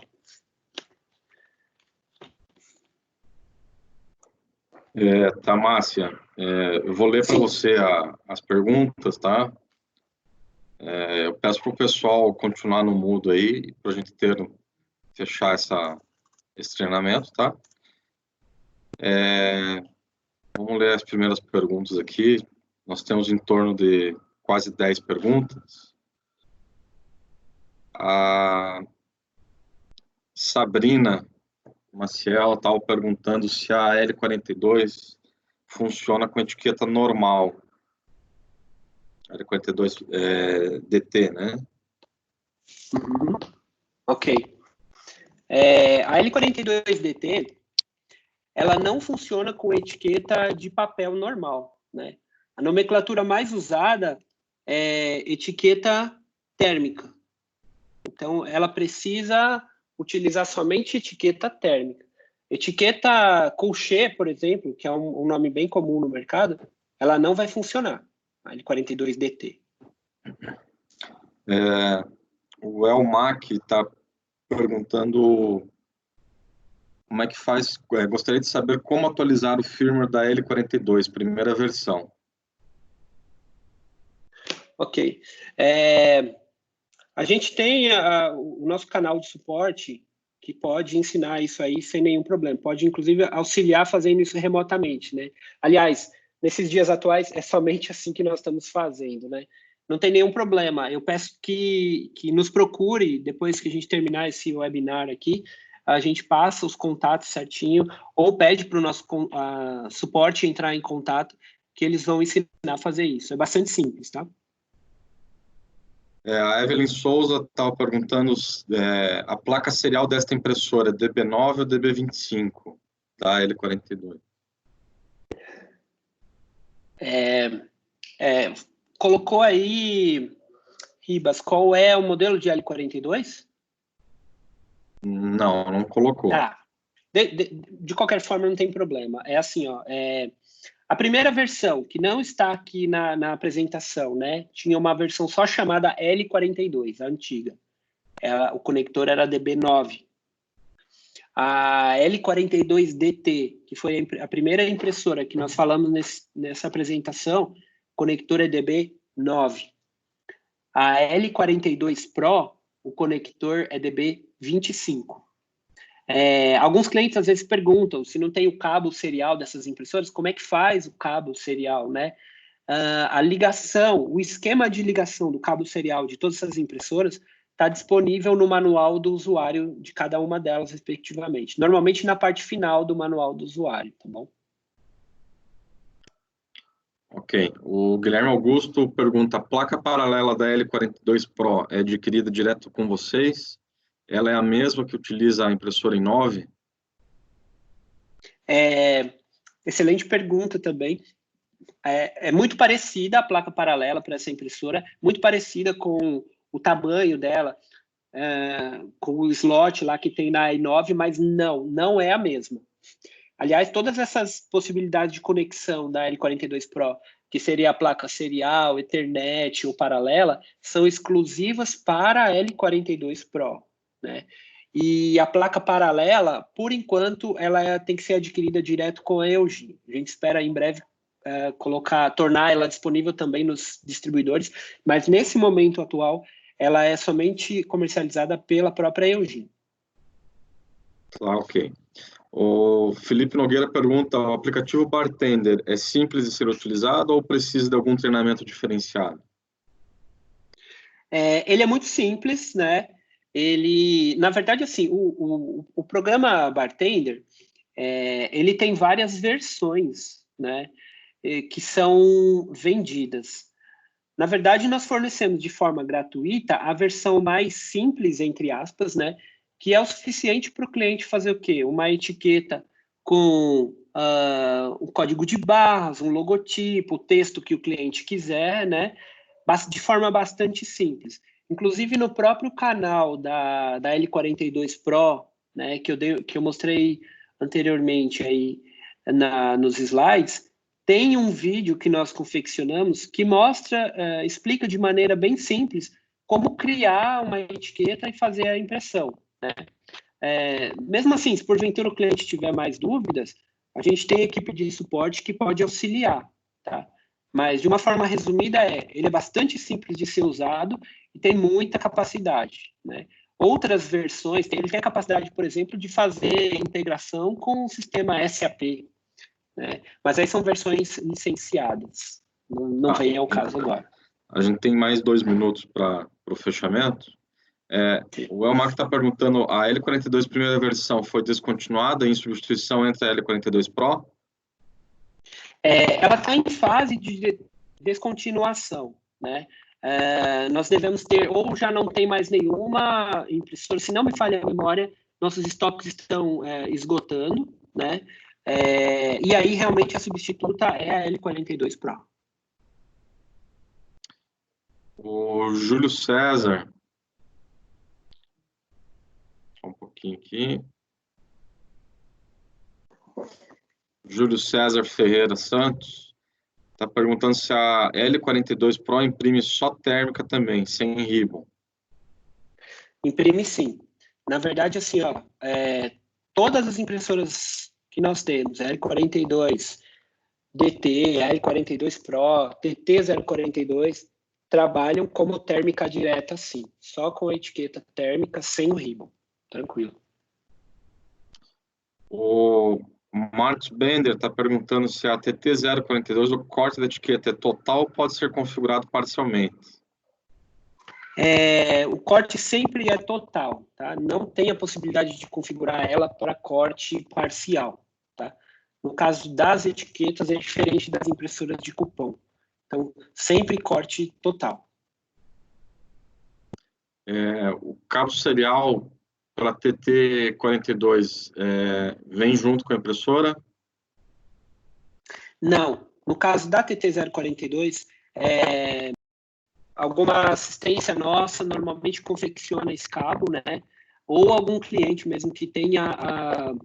Tá, Márcia, eu vou ler para você as perguntas, tá? Eu peço para o pessoal continuar no mudo aí, para a gente fechar esse treinamento, tá? Vamos ler as primeiras perguntas aqui. Nós temos em torno de quase 10 perguntas. A Sabrina Maciel estava perguntando se a L42 funciona com etiqueta normal. L42 DT, né? Uhum. Ok. A L42 DT, ela não funciona com etiqueta de papel normal, né? A nomenclatura mais usada é etiqueta térmica. Então, ela precisa utilizar somente etiqueta térmica. Etiqueta colchê, por exemplo, que é um nome bem comum no mercado, ela não vai funcionar, a L42DT. O Elmac está perguntando como é que faz. Gostaria de saber como atualizar o firmware da L42, primeira versão. Ok. A gente tem o nosso canal de suporte que pode ensinar isso aí sem nenhum problema. Pode, inclusive, auxiliar fazendo isso remotamente, né? Aliás, nesses dias atuais, é somente assim que nós estamos fazendo, né? Não tem nenhum problema. Eu peço que nos procure, depois que a gente terminar esse webinar aqui, a gente passa os contatos certinho, ou pede para o nosso suporte entrar em contato, que eles vão ensinar a fazer isso. É bastante simples, tá? A Evelyn Souza estava perguntando a placa serial desta impressora, DB9 ou DB25, da L42? Colocou aí, Ribas, qual é o modelo de L42? Não colocou. Tá. De qualquer forma, não tem problema. É assim, ó, a primeira versão, que não está aqui na apresentação, né? Tinha uma versão só chamada L42, a antiga. O conector era DB9. A L42DT, que foi a primeira impressora que nós falamos nessa apresentação, o conector é DB9. A L42 Pro, o conector é DB25. Alguns clientes às vezes perguntam se não tem o cabo serial dessas impressoras, como é que faz o cabo serial, né? A ligação, o esquema de ligação do cabo serial de todas essas impressoras está disponível no manual do usuário de cada uma delas, respectivamente. Normalmente na parte final do manual do usuário, tá bom? Ok. O Guilherme Augusto pergunta, a placa paralela da L42 Pro é adquirida direto com vocês? Ela é a mesma que utiliza a impressora em 9? Excelente pergunta também. É muito parecida a placa paralela para essa impressora, muito parecida com o tamanho dela, com o slot lá que tem na i9, mas não é a mesma. Aliás, todas essas possibilidades de conexão da L42 Pro, que seria a placa serial, Ethernet ou paralela, são exclusivas para a L42 Pro, né? E a placa paralela, por enquanto, ela tem que ser adquirida direto com a EUG. A gente espera em breve tornar ela disponível também nos distribuidores, mas nesse momento atual, ela é somente comercializada pela própria EUG. Ok. O Felipe Nogueira pergunta, o aplicativo Bartender é simples de ser utilizado ou precisa de algum treinamento diferenciado? Ele é muito simples, né? Ele, na verdade, assim, o programa Bartender, ele tem várias versões, né? Que são vendidas. Na verdade, nós fornecemos de forma gratuita a versão mais simples, entre aspas, né? Que é o suficiente para o cliente fazer o quê? Uma etiqueta com o código de barras, um logotipo, o texto que o cliente quiser, né? De forma bastante simples. Inclusive, no próprio canal da L42 Pro, né? Que eu mostrei anteriormente aí nos slides, tem um vídeo que nós confeccionamos que mostra, explica de maneira bem simples como criar uma etiqueta e fazer a impressão, né? Mesmo assim, se porventura o cliente tiver mais dúvidas, a gente tem equipe de suporte que pode auxiliar, tá? Mas, de uma forma resumida, ele é bastante simples de ser usado e tem muita capacidade, né? Outras versões, ele tem a capacidade, por exemplo, de fazer integração com o sistema SAP, né? Mas aí são versões licenciadas. Não vem ao caso agora. A gente tem mais 2 minutos para o fechamento. O Elmar está perguntando, a L42 primeira versão foi descontinuada em substituição entre a L42 Pro? Ela está em fase de descontinuação, né? Nós devemos ter, ou já não tem mais nenhuma impressora, se não me falha a memória, nossos estoques estão esgotando, né? E aí, realmente, a substituta é a L42 Pro. O Júlio César. Só um pouquinho aqui. Júlio César Ferreira Santos está perguntando se a L42 Pro imprime só térmica também, sem ribbon. Imprime sim. Na verdade, assim, ó, todas as impressoras que nós temos, L42, DT, L42 Pro, TT042, trabalham como térmica direta, sim. Só com a etiqueta térmica, sem o ribbon. Tranquilo. O Marcos Bender está perguntando se a TT042, o corte da etiqueta é total ou pode ser configurado parcialmente. O corte sempre é total, tá? Não tem a possibilidade de configurar ela para corte parcial, tá? No caso das etiquetas, é diferente das impressoras de cupom. Então, sempre corte total. O cabo serial para TT42 vem junto com a impressora? Não. No caso da TT042, alguma assistência nossa normalmente confecciona esse cabo, né? Ou algum cliente mesmo que tenha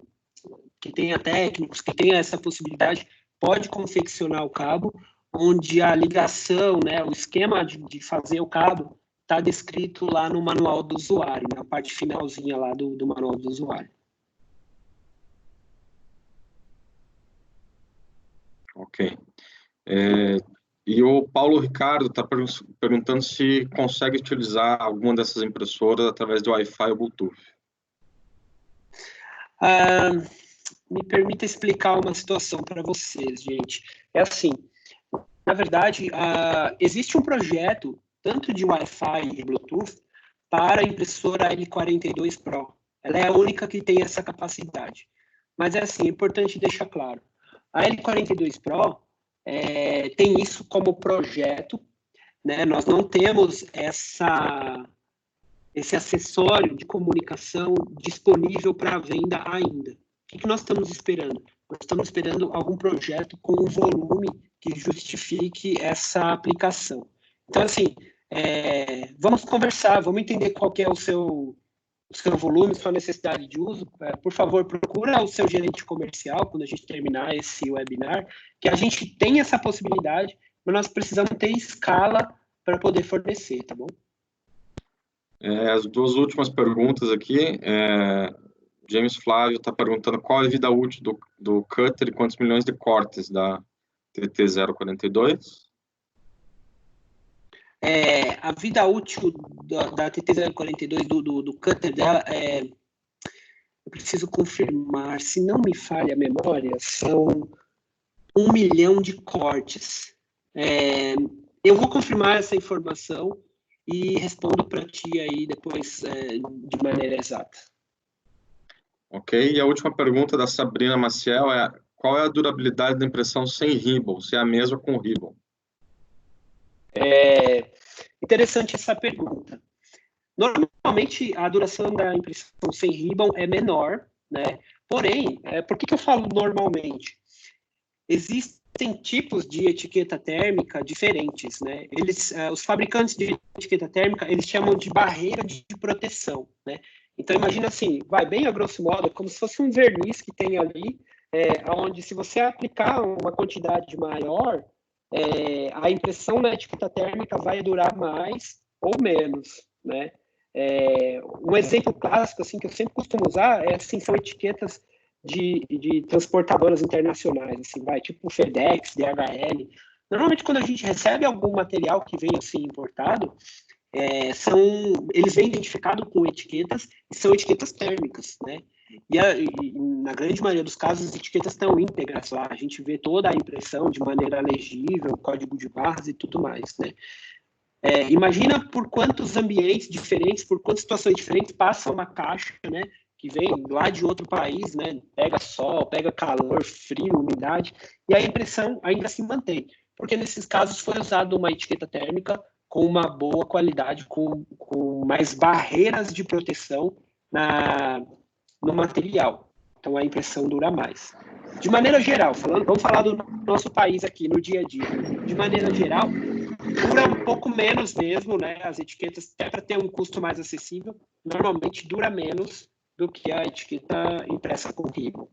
técnicos, que tenha essa possibilidade, pode confeccionar o cabo, onde a ligação, né, o esquema de fazer o cabo está descrito lá no manual do usuário, na parte finalzinha lá do manual do usuário. Ok. E o Paulo Ricardo está perguntando se consegue utilizar alguma dessas impressoras através do Wi-Fi ou Bluetooth. Me permita explicar uma situação para vocês, gente. É assim, na verdade, existe um projeto, tanto de Wi-Fi e Bluetooth, para a impressora L42 Pro. Ela é a única que tem essa capacidade. Mas é assim, é importante deixar claro. A L42 Pro tem isso como projeto, né? Nós não temos esse acessório de comunicação disponível para venda ainda. O que nós estamos esperando? Nós estamos esperando algum projeto com um volume que justifique essa aplicação. Então, assim, vamos conversar, vamos entender qual que é o seu volume, sua necessidade de uso. Por favor, procura o seu gerente comercial quando a gente terminar esse webinar, que a gente tem essa possibilidade, mas nós precisamos ter escala para poder fornecer, tá bom? As duas últimas perguntas aqui, James Flávio está perguntando qual é a vida útil do cutter e quantos milhões de cortes da TT042? A vida útil da TT042, do cutter dela, eu preciso confirmar, se não me falha a memória, são 1 milhão de cortes. Eu vou confirmar essa informação e respondo para ti aí depois de maneira exata. Ok, e a última pergunta da Sabrina Maciel é qual é a durabilidade da impressão sem ribbon, se é a mesma com ribbon? Interessante essa pergunta. Normalmente, a duração da impressão sem ribbon é menor, né? Porém, por que eu falo normalmente? Existem tipos de etiqueta térmica diferentes, né? Os fabricantes de etiqueta térmica, eles chamam de barreira de proteção, né? Então, imagina assim, vai bem a grosso modo, como se fosse um verniz que tem ali, onde se você aplicar uma quantidade maior, a impressão na etiqueta térmica vai durar mais ou menos, né? Um exemplo clássico assim, que eu sempre costumo usar são etiquetas de transportadoras internacionais, assim, tipo FedEx, DHL. Normalmente, quando a gente recebe algum material que vem assim importado, eles vêm identificados com etiquetas e são etiquetas térmicas, né? E na grande maioria dos casos, as etiquetas estão íntegras lá. A gente vê toda a impressão de maneira legível, código de barras e tudo mais, né? Imagina por quantos ambientes diferentes, por quantas situações diferentes passa uma caixa, né? Que vem lá de outro país, né? Pega sol, pega calor, frio, umidade, e a impressão ainda se mantém. Porque nesses casos foi usada uma etiqueta térmica com uma boa qualidade, com mais barreiras de proteção no material. Então, a impressão dura mais. De maneira geral, vamos falar do nosso país aqui, no dia a dia. De maneira geral, dura um pouco menos mesmo, né? As etiquetas, até para ter um custo mais acessível, normalmente dura menos do que a etiqueta impressa com ribbon.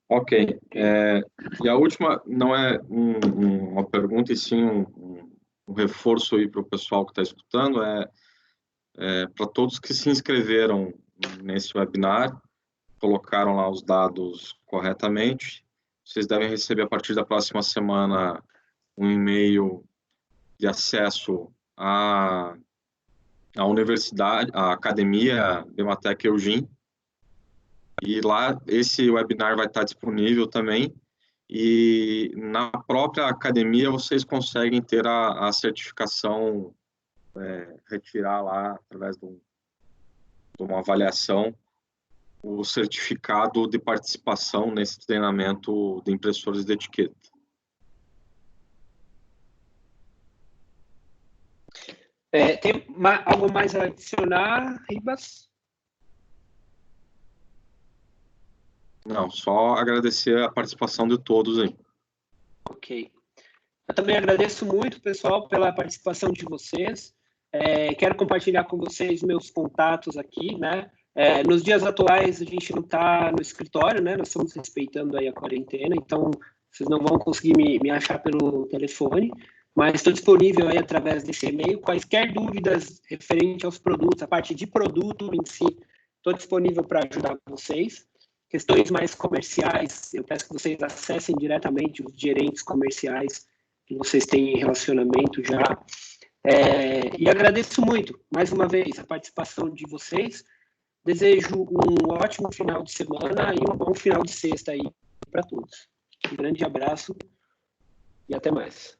Ok. E a última não é uma pergunta, e sim um reforço aí para o pessoal que está escutando, para todos que se inscreveram nesse webinar, colocaram lá os dados corretamente, vocês devem receber a partir da próxima semana um e-mail de acesso à universidade, à Academia Bematec Eugim, e lá esse webinar vai estar disponível também, e na própria academia vocês conseguem ter a certificação, retirar lá, através de uma avaliação, o certificado de participação nesse treinamento de impressores de etiqueta. Tem algo mais a adicionar, Ribas? Não, só agradecer a participação de todos aí. Ok. Eu também agradeço muito, pessoal, pela participação de vocês. Quero compartilhar com vocês meus contatos aqui, né? Nos dias atuais, a gente não está no escritório, né? Nós estamos respeitando aí a quarentena, então vocês não vão conseguir me achar pelo telefone, mas estou disponível aí através desse e-mail. Quaisquer dúvidas referente aos produtos, a parte de produto em si, estou disponível para ajudar vocês. Questões mais comerciais, eu peço que vocês acessem diretamente os gerentes comerciais que vocês têm em relacionamento já. E agradeço muito, mais uma vez, a participação de vocês. Desejo um ótimo final de semana e um bom final de sexta aí para todos. Um grande abraço e até mais.